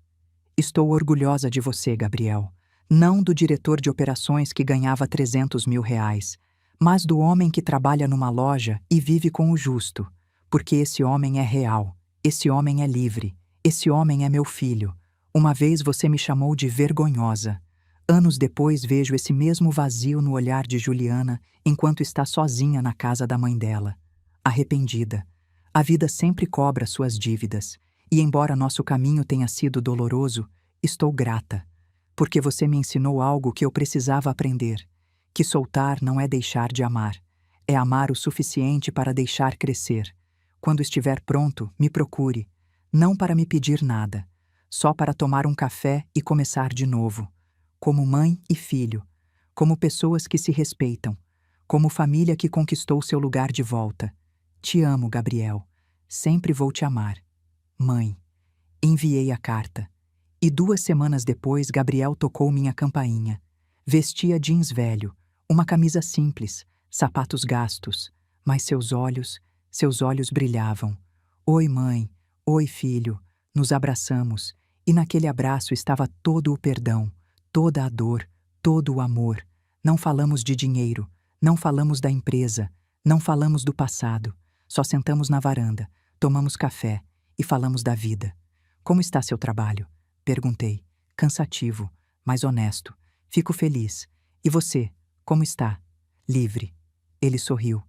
Estou orgulhosa de você, Gabriel. Não do diretor de operações que ganhava 300 mil reais, mas do homem que trabalha numa loja e vive com o justo, porque esse homem é real, esse homem é livre, esse homem é meu filho. Uma vez você me chamou de vergonhosa. Anos depois vejo esse mesmo vazio no olhar de Juliana enquanto está sozinha na casa da mãe dela. Arrependida. A vida sempre cobra suas dívidas, e embora nosso caminho tenha sido doloroso, estou grata, porque você me ensinou algo que eu precisava aprender, que soltar não é deixar de amar, é amar o suficiente para deixar crescer. Quando estiver pronto, me procure, não para me pedir nada, só para tomar um café e começar de novo, como mãe e filho, como pessoas que se respeitam, como família que conquistou seu lugar de volta. Te amo, Gabriel. Sempre vou te amar. Mãe. Enviei a carta. E 2 semanas depois, Gabriel tocou minha campainha. Vestia jeans velho, uma camisa simples, sapatos gastos, mas seus olhos brilhavam. Oi, mãe. Oi, filho. Nos abraçamos, e naquele abraço estava todo o perdão, toda a dor, todo o amor. Não falamos de dinheiro, não falamos da empresa, não falamos do passado. Só sentamos na varanda, tomamos café e falamos da vida. Como está seu trabalho? Perguntei. Cansativo, mas honesto. Fico feliz. E você, como está? Livre. Ele sorriu.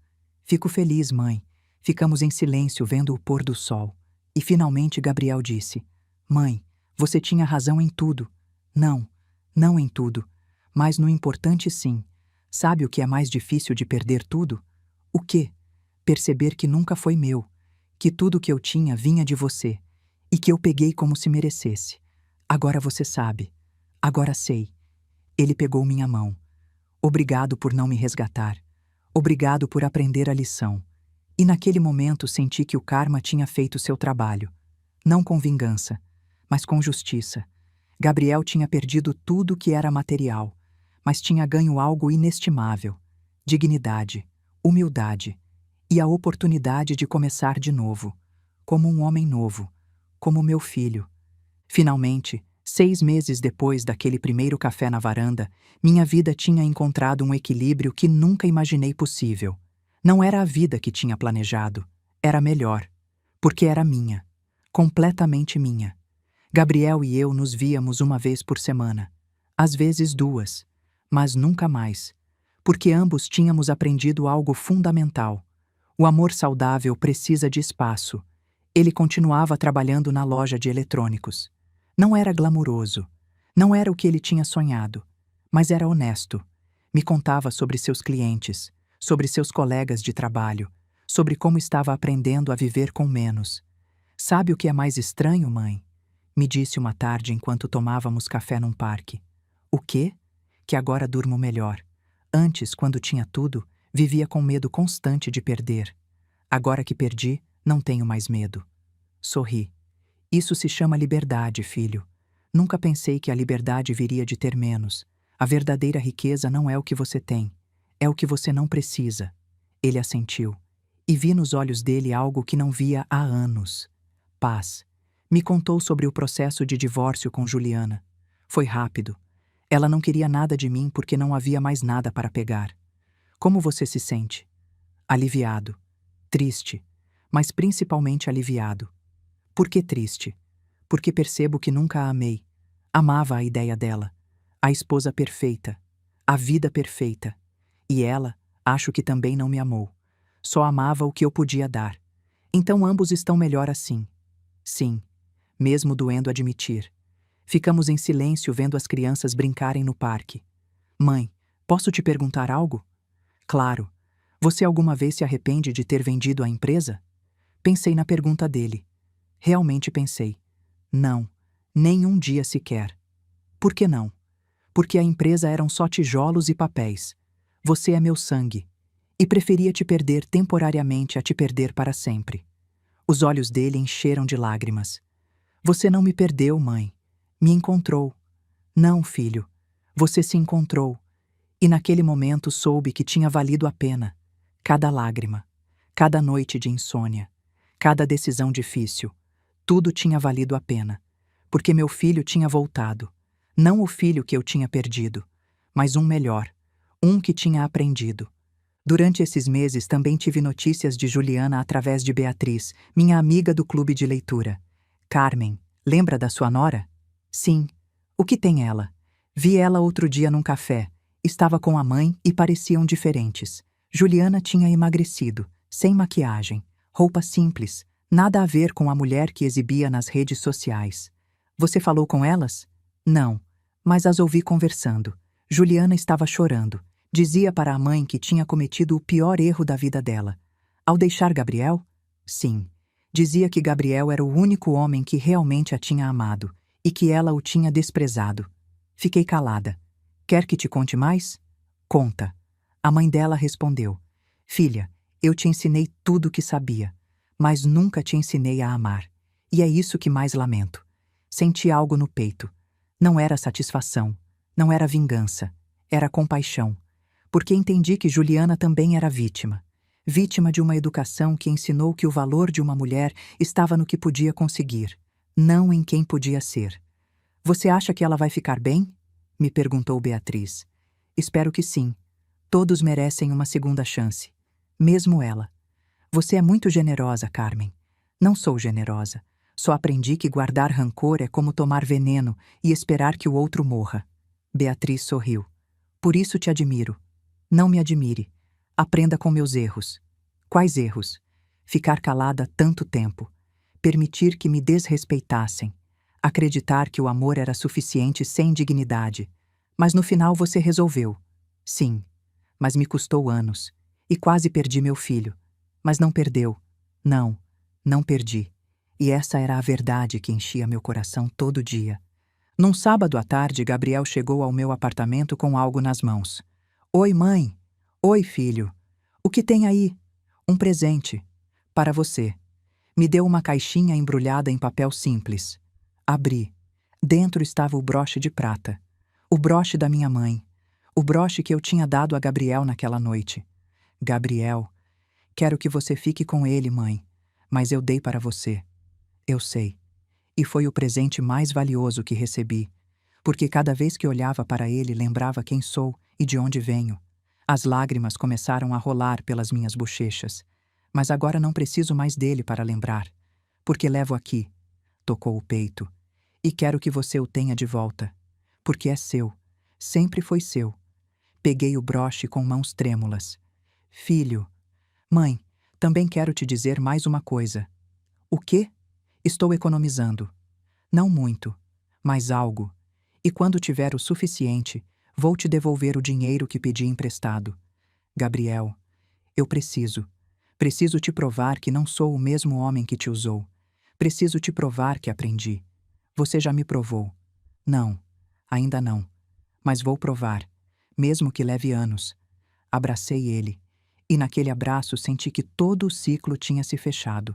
Fico feliz, mãe. Ficamos em silêncio vendo o pôr do sol. E finalmente Gabriel disse: Mãe, você tinha razão em tudo. Não, não em tudo. Mas no importante sim. Sabe o que é mais difícil de perder tudo? O quê? Perceber que nunca foi meu. Que tudo que eu tinha vinha de você. E que eu peguei como se merecesse. Agora você sabe. Agora sei. Ele pegou minha mão. Obrigado por não me resgatar. Obrigado por aprender a lição. E naquele momento senti que o karma tinha feito seu trabalho. Não com vingança, mas com justiça. Gabriel tinha perdido tudo que era material, mas tinha ganho algo inestimável: dignidade, humildade e a oportunidade de começar de novo, como um homem novo, como meu filho. Finalmente, 6 meses depois daquele primeiro café na varanda, minha vida tinha encontrado um equilíbrio que nunca imaginei possível. Não era a vida que tinha planejado, era melhor, porque era minha, completamente minha. Gabriel e eu nos víamos uma vez por semana, às vezes 2, mas nunca mais, porque ambos tínhamos aprendido algo fundamental. O amor saudável precisa de espaço. Ele continuava trabalhando na loja de eletrônicos. Não era glamuroso, não era o que ele tinha sonhado, mas era honesto. Me contava sobre seus clientes, sobre seus colegas de trabalho, sobre como estava aprendendo a viver com menos. Sabe o que é mais estranho, mãe? Me disse uma tarde enquanto tomávamos café num parque. O quê? Que agora durmo melhor. Antes, quando tinha tudo, vivia com medo constante de perder. Agora que perdi, não tenho mais medo. Sorri. Isso se chama liberdade, filho. Nunca pensei que a liberdade viria de ter menos. A verdadeira riqueza não é o que você tem. É o que você não precisa. Ele assentiu. E vi nos olhos dele algo que não via há anos. Paz. Me contou sobre o processo de divórcio com Juliana. Foi rápido. Ela não queria nada de mim porque não havia mais nada para pegar. Como você se sente? Aliviado. Triste. Mas principalmente aliviado. Por que triste? Porque percebo que nunca a amei. Amava a ideia dela. A esposa perfeita. A vida perfeita. E ela, acho que também não me amou. Só amava o que eu podia dar. Então ambos estão melhor assim. Sim, mesmo doendo admitir. Ficamos em silêncio vendo as crianças brincarem no parque. Mãe, posso te perguntar algo? Claro. Você alguma vez se arrepende de ter vendido a empresa? Pensei na pergunta dele. Realmente pensei. Não, nem um dia sequer. Por que não? Porque a empresa eram só tijolos e papéis. Você é meu sangue. E preferia te perder temporariamente a te perder para sempre. Os olhos dele encheram de lágrimas. Você não me perdeu, mãe. Me encontrou. Não, filho. Você se encontrou. E naquele momento soube que tinha valido a pena. Cada lágrima. Cada noite de insônia. Cada decisão difícil. Tudo tinha valido a pena. Porque meu filho tinha voltado. Não o filho que eu tinha perdido, mas um melhor. Um que tinha aprendido. Durante esses meses também tive notícias de Juliana através de Beatriz, minha amiga do clube de leitura. Carmen, lembra da sua nora? Sim. O que tem ela? Vi ela outro dia num café. Estava com a mãe e pareciam diferentes. Juliana tinha emagrecido, sem maquiagem, roupa simples, nada a ver com a mulher que exibia nas redes sociais. Você falou com elas? Não, mas as ouvi conversando. Juliana estava chorando. Dizia para a mãe que tinha cometido o pior erro da vida dela. Ao deixar Gabriel? Sim. Dizia que Gabriel era o único homem que realmente a tinha amado e que ela o tinha desprezado. Fiquei calada. Quer que te conte mais? Conta. A mãe dela respondeu. Filha, eu te ensinei tudo o que sabia. mas nunca te ensinei a amar. E é isso que mais lamento. Senti algo no peito. Não era satisfação, não era vingança, era compaixão. Porque entendi que Juliana também era vítima. Vítima de uma educação que ensinou que o valor de uma mulher estava no que podia conseguir, não em quem podia ser. Você acha que ela vai ficar bem? Me perguntou Beatriz. Espero que sim. Todos merecem uma segunda chance. Mesmo ela. Você é muito generosa, Carmen. Não sou generosa. Só aprendi que guardar rancor é como tomar veneno e esperar que o outro morra. Beatriz sorriu. Por isso te admiro. Não me admire. Aprenda com meus erros. Quais erros? Ficar calada tanto tempo. Permitir que me desrespeitassem. Acreditar que o amor era suficiente sem dignidade. Mas no final você resolveu. Sim, mas me custou anos. E quase perdi meu filho. Mas não perdeu. Não, não perdi. E essa era a verdade que enchia meu coração todo dia. Num sábado à tarde, Gabriel chegou ao meu apartamento com algo nas mãos. Oi, mãe. Oi, filho. O que tem aí? Um presente. Para você. Me deu uma caixinha embrulhada em papel simples. Abri. Dentro estava o broche de prata. O broche da minha mãe. O broche que eu tinha dado a Gabriel naquela noite. Gabriel, quero que você fique com ele, mãe. Mas eu dei para você. Eu sei. E foi o presente mais valioso que recebi. Porque cada vez que olhava para ele, lembrava quem sou e de onde venho. As lágrimas começaram a rolar pelas minhas bochechas. Mas agora não preciso mais dele para lembrar. Porque levo aqui. Tocou o peito. E quero que você o tenha de volta. Porque é seu. Sempre foi seu. Peguei o broche com mãos trêmulas. Filho. Mãe, também quero te dizer mais uma coisa. O quê? Estou economizando. Não muito, mas algo. E quando tiver o suficiente, vou te devolver o dinheiro que pedi emprestado. Gabriel, eu preciso. Preciso te provar que não sou o mesmo homem que te usou. Preciso te provar que aprendi. Você já me provou. Não, ainda não. Mas vou provar, mesmo que leve anos. Abracei ele, e naquele abraço senti que todo o ciclo tinha se fechado.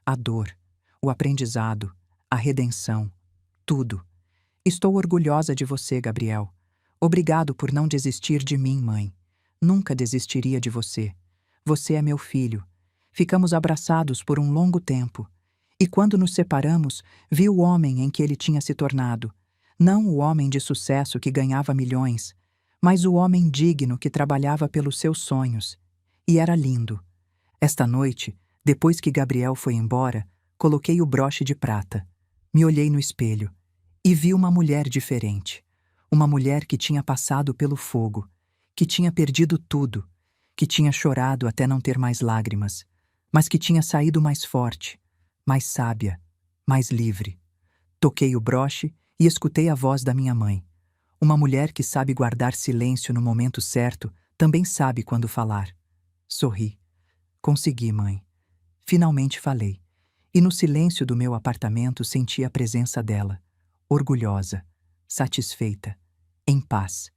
A dor, o aprendizado, a redenção, tudo. Estou orgulhosa de você, Gabriel. Obrigado por não desistir de mim, mãe. Nunca desistiria de você. Você é meu filho. Ficamos abraçados por um longo tempo. E quando nos separamos, vi o homem em que ele tinha se tornado. Não o homem de sucesso que ganhava milhões, mas o homem digno que trabalhava pelos seus sonhos. E era lindo. Esta noite, depois que Gabriel foi embora, coloquei o broche de prata. Me olhei no espelho e vi uma mulher diferente. Uma mulher que tinha passado pelo fogo, que tinha perdido tudo, que tinha chorado até não ter mais lágrimas, mas que tinha saído mais forte, mais sábia, mais livre. Toquei o broche e escutei a voz da minha mãe. Uma mulher que sabe guardar silêncio no momento certo também sabe quando falar. Sorri. Consegui, mãe. Finalmente falei. E no silêncio do meu apartamento senti a presença dela, orgulhosa, satisfeita, em paz.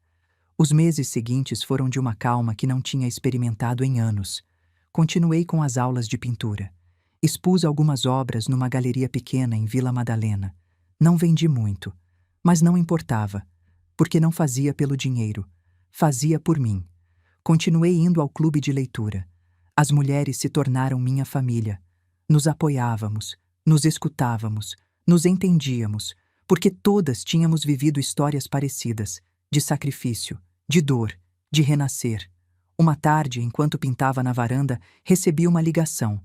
Os meses seguintes foram de uma calma que não tinha experimentado em anos. Continuei com as aulas de pintura. Expus algumas obras numa galeria pequena em Vila Madalena. Não vendi muito, mas não importava, porque não fazia pelo dinheiro, fazia por mim. Continuei indo ao clube de leitura. As mulheres se tornaram minha família. Nos apoiávamos, nos escutávamos, nos entendíamos, porque todas tínhamos vivido histórias parecidas, de sacrifício, de dor, de renascer. Uma tarde, enquanto pintava na varanda, recebi uma ligação.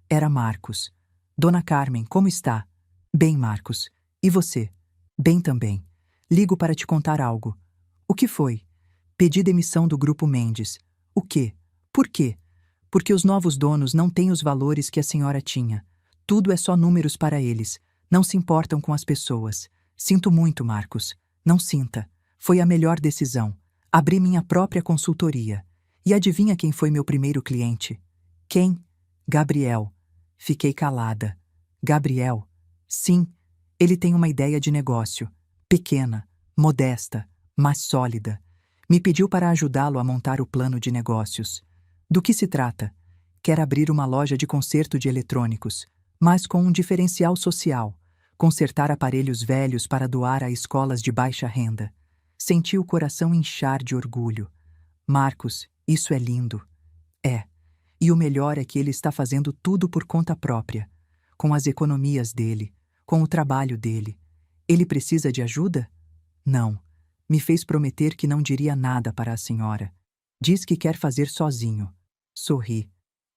Era Marcos. Dona Carmen, como está? Bem, Marcos. E você? Bem também. Ligo para te contar algo. O que foi? Pedi demissão do Grupo Mendes. O quê? Por quê? Porque os novos donos não têm os valores que a senhora tinha. Tudo é só números para eles. Não se importam com as pessoas. Sinto muito, Marcos. Não sinta. Foi a melhor decisão. Abri minha própria consultoria. E adivinha quem foi meu primeiro cliente? Quem? Gabriel. Fiquei calada. Gabriel? Sim, ele tem uma ideia de negócio. Pequena, modesta, mas sólida. Me pediu para ajudá-lo a montar o plano de negócios. Do que se trata? Quer abrir uma loja de conserto de eletrônicos, mas com um diferencial social. Consertar aparelhos velhos para doar a escolas de baixa renda. Senti o coração inchar de orgulho. Marcos, isso é lindo. É. E o melhor é que ele está fazendo tudo por conta própria, com as economias dele, com o trabalho dele. Ele precisa de ajuda? Não. Me fez prometer que não diria nada para a senhora. Diz que quer fazer sozinho. Sorri.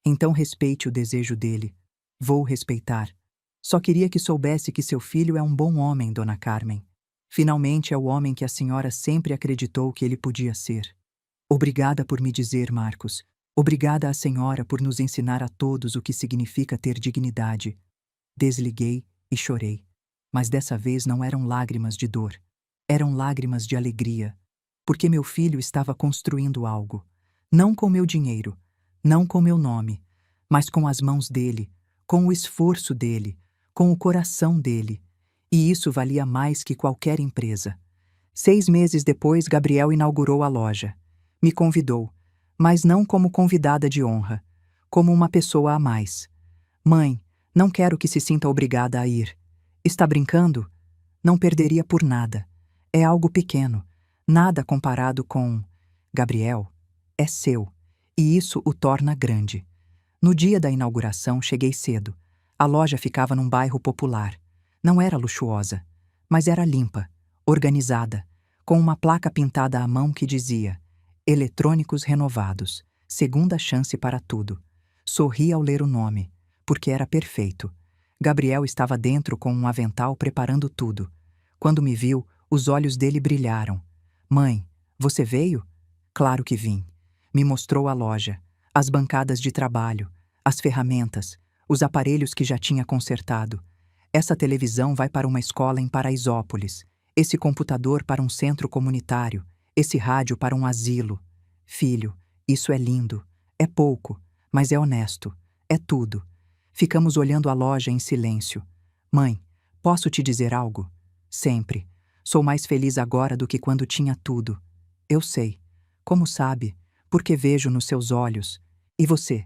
Então respeite o desejo dele. Vou respeitar. Só queria que soubesse que seu filho é um bom homem, Dona Carmen. Finalmente é o homem que a senhora sempre acreditou que ele podia ser. Obrigada por me dizer, Marcos. Obrigada à senhora por nos ensinar a todos o que significa ter dignidade. Desliguei e chorei. Mas dessa vez não eram lágrimas de dor. Eram lágrimas de alegria. Porque meu filho estava construindo algo. Não com meu dinheiro, não com meu nome, mas com as mãos dele, com o esforço dele, com o coração dele. E isso valia mais que qualquer empresa. 6 meses depois, Gabriel inaugurou a loja. Me convidou, mas não como convidada de honra, como uma pessoa a mais. Mãe, não quero que se sinta obrigada a ir. Está brincando? Não perderia por nada. É algo pequeno, nada comparado com... Gabriel, é seu, e isso o torna grande. No dia da inauguração, cheguei cedo. A loja ficava num bairro popular. Não era luxuosa, mas era limpa, organizada, com uma placa pintada à mão que dizia: Eletrônicos Renovados, segunda chance para tudo. Sorri ao ler o nome, porque era perfeito. Gabriel estava dentro com um avental preparando tudo. Quando me viu, os olhos dele brilharam. Mãe, você veio? Claro que vim. Me mostrou a loja, as bancadas de trabalho, as ferramentas, os aparelhos que já tinha consertado. Essa televisão vai para uma escola em Paraisópolis, esse computador para um centro comunitário, esse rádio para um asilo. Filho, isso é lindo. É pouco, mas é honesto. É tudo. Ficamos olhando a loja em silêncio. Mãe, posso te dizer algo? Sempre. Sou mais feliz agora do que quando tinha tudo. Eu sei. Como sabe? Porque vejo nos seus olhos. E você?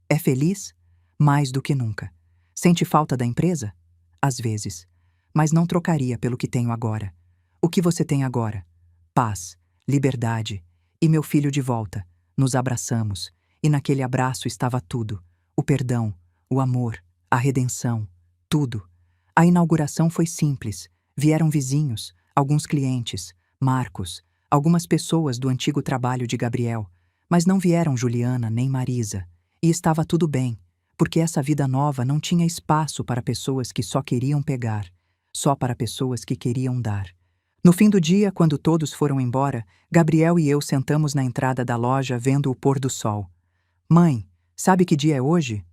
É feliz? Mais do que nunca. Sente falta da empresa? Às vezes. Mas não trocaria pelo que tenho agora. O que você tem agora? Paz, liberdade. E meu filho de volta. Nos abraçamos. E naquele abraço estava tudo. O perdão, o amor, a redenção. Tudo. A inauguração foi simples. Vieram vizinhos, alguns clientes, Marcos, algumas pessoas do antigo trabalho de Gabriel. Mas não vieram Juliana nem Marisa. E estava tudo bem, porque essa vida nova não tinha espaço para pessoas que só queriam pegar, só para pessoas que queriam dar. No fim do dia, quando todos foram embora, Gabriel e eu sentamos na entrada da loja vendo o pôr do sol. Mãe, sabe que dia é hoje?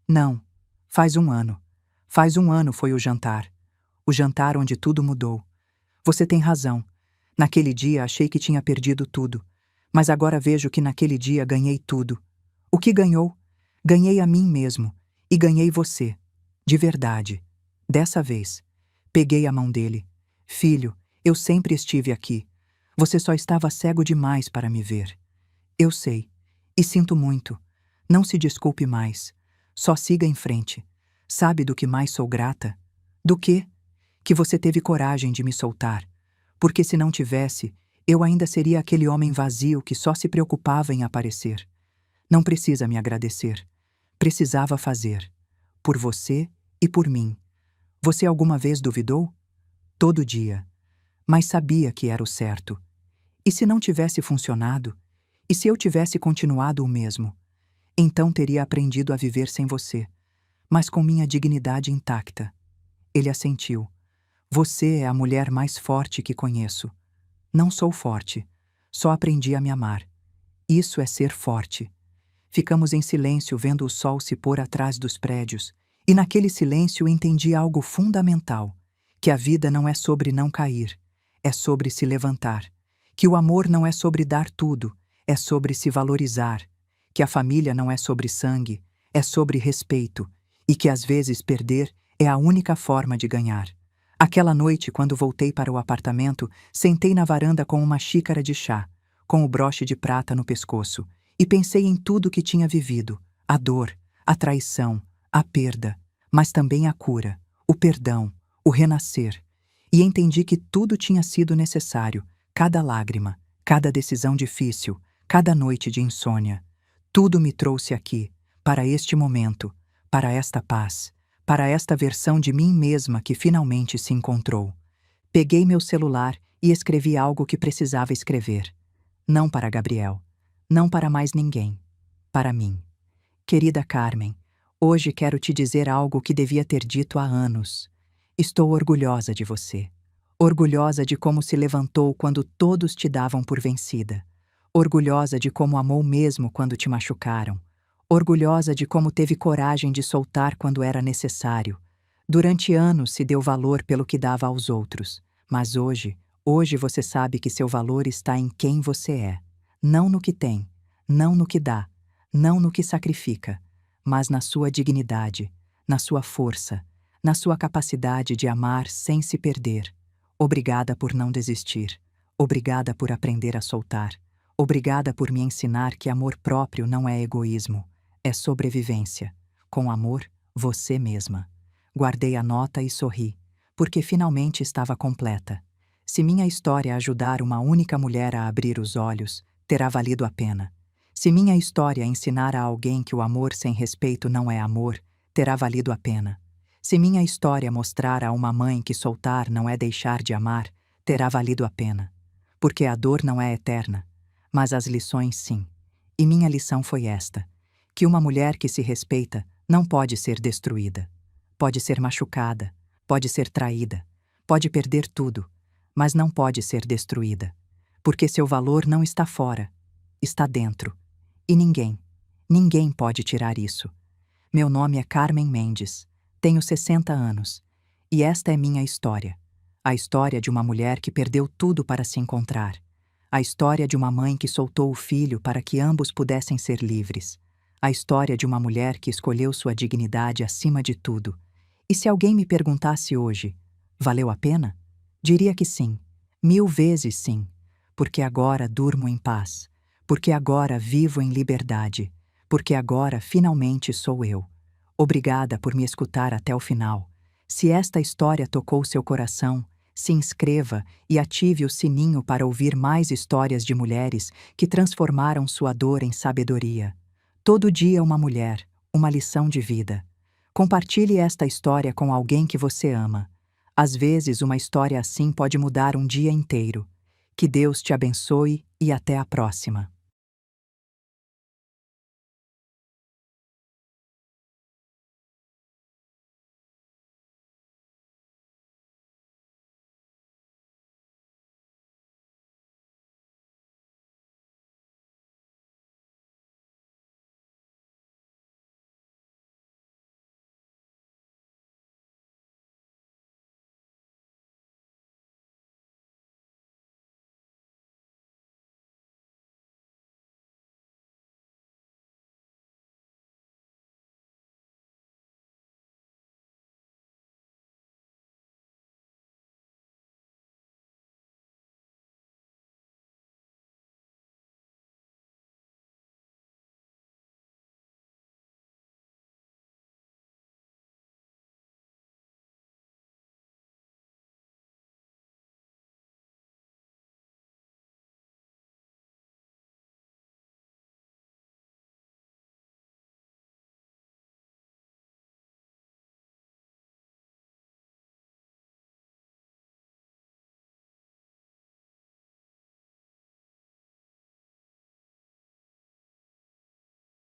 Não. Faz 1 ano. Faz 1 ano foi o jantar. O jantar onde tudo mudou. Você tem razão. Naquele dia achei que tinha perdido tudo. Mas agora vejo que naquele dia ganhei tudo. O que ganhou? Ganhei a mim mesmo. E ganhei você. De verdade. Dessa vez. Peguei a mão dele. Filho, eu sempre estive aqui. Você só estava cego demais para me ver. Eu sei. E sinto muito. Não se desculpe mais. Só siga em frente. Sabe do que mais sou grata? Do quê? Que você teve coragem de me soltar. Porque se não tivesse, eu ainda seria aquele homem vazio que só se preocupava em aparecer. Não precisa me agradecer. Precisava fazer. Por você e por mim. Você alguma vez duvidou? Todo dia. Mas sabia que era o certo. E se não tivesse funcionado? E se eu tivesse continuado o mesmo? Então teria aprendido a viver sem você, mas com minha dignidade intacta. Ele assentiu. Você é a mulher mais forte que conheço. Não sou forte. Só aprendi a me amar. Isso é ser forte. Ficamos em silêncio vendo o sol se pôr atrás dos prédios, e naquele silêncio entendi algo fundamental, que a vida não é sobre não cair, é sobre se levantar, que o amor não é sobre dar tudo, é sobre se valorizar, que a família não é sobre sangue, é sobre respeito, e que às vezes perder é a única forma de ganhar. Aquela noite, quando voltei para o apartamento, sentei na varanda com uma xícara de chá, com o broche de prata no pescoço, e pensei em tudo que tinha vivido, A dor, a traição, a perda, mas também a cura, o perdão, o renascer. E entendi que tudo tinha sido necessário, cada lágrima, cada decisão difícil, cada noite de insônia. Tudo me trouxe aqui, para este momento, para esta paz, para esta versão de mim mesma que finalmente se encontrou. Peguei meu celular e escrevi algo que precisava escrever. Não para Gabriel, não para mais ninguém, para mim. Querida Carmen, hoje quero te dizer algo que devia ter dito há anos. Estou orgulhosa de você. Orgulhosa de como se levantou quando todos te davam por vencida. Orgulhosa de como amou mesmo quando te machucaram. Orgulhosa de como teve coragem de soltar quando era necessário. Durante anos se deu valor pelo que dava aos outros, mas hoje você sabe que seu valor está em quem você é. Não no que tem, não no que dá, não no que sacrifica, mas na sua dignidade, na sua força, na sua capacidade de amar sem se perder. Obrigada por não desistir. Obrigada por aprender a soltar. Obrigada por me ensinar que amor próprio não é egoísmo, é sobrevivência. Com amor, você mesma. Guardei a nota e sorri, porque finalmente estava completa. Se minha história ajudar uma única mulher a abrir os olhos, terá valido a pena. Se minha história ensinar a alguém que o amor sem respeito não é amor, terá valido a pena. Se minha história mostrar a uma mãe que soltar não é deixar de amar, terá valido a pena. Porque a dor não é eterna, mas as lições sim. E minha lição foi esta: que uma mulher que se respeita não pode ser destruída. Pode ser machucada, pode ser traída, pode perder tudo, mas não pode ser destruída. Porque seu valor não está fora, está dentro. E ninguém pode tirar isso. Meu nome é Carmen Mendes, tenho 60 anos, e esta é minha história. A história de uma mulher que perdeu tudo para se encontrar. A história de uma mãe que soltou o filho para que ambos pudessem ser livres. A história de uma mulher que escolheu sua dignidade acima de tudo. E se alguém me perguntasse hoje, valeu a pena? Diria que sim, 1000 vezes sim, porque agora durmo em paz, porque agora vivo em liberdade, porque agora finalmente sou eu. Obrigada por me escutar até o final. Se esta história tocou seu coração, se inscreva e ative o sininho para ouvir mais histórias de mulheres que transformaram sua dor em sabedoria. Todo dia uma mulher, uma lição de vida. Compartilhe esta história com alguém que você ama. Às vezes, uma história assim pode mudar um dia inteiro. Que Deus te abençoe e até a próxima.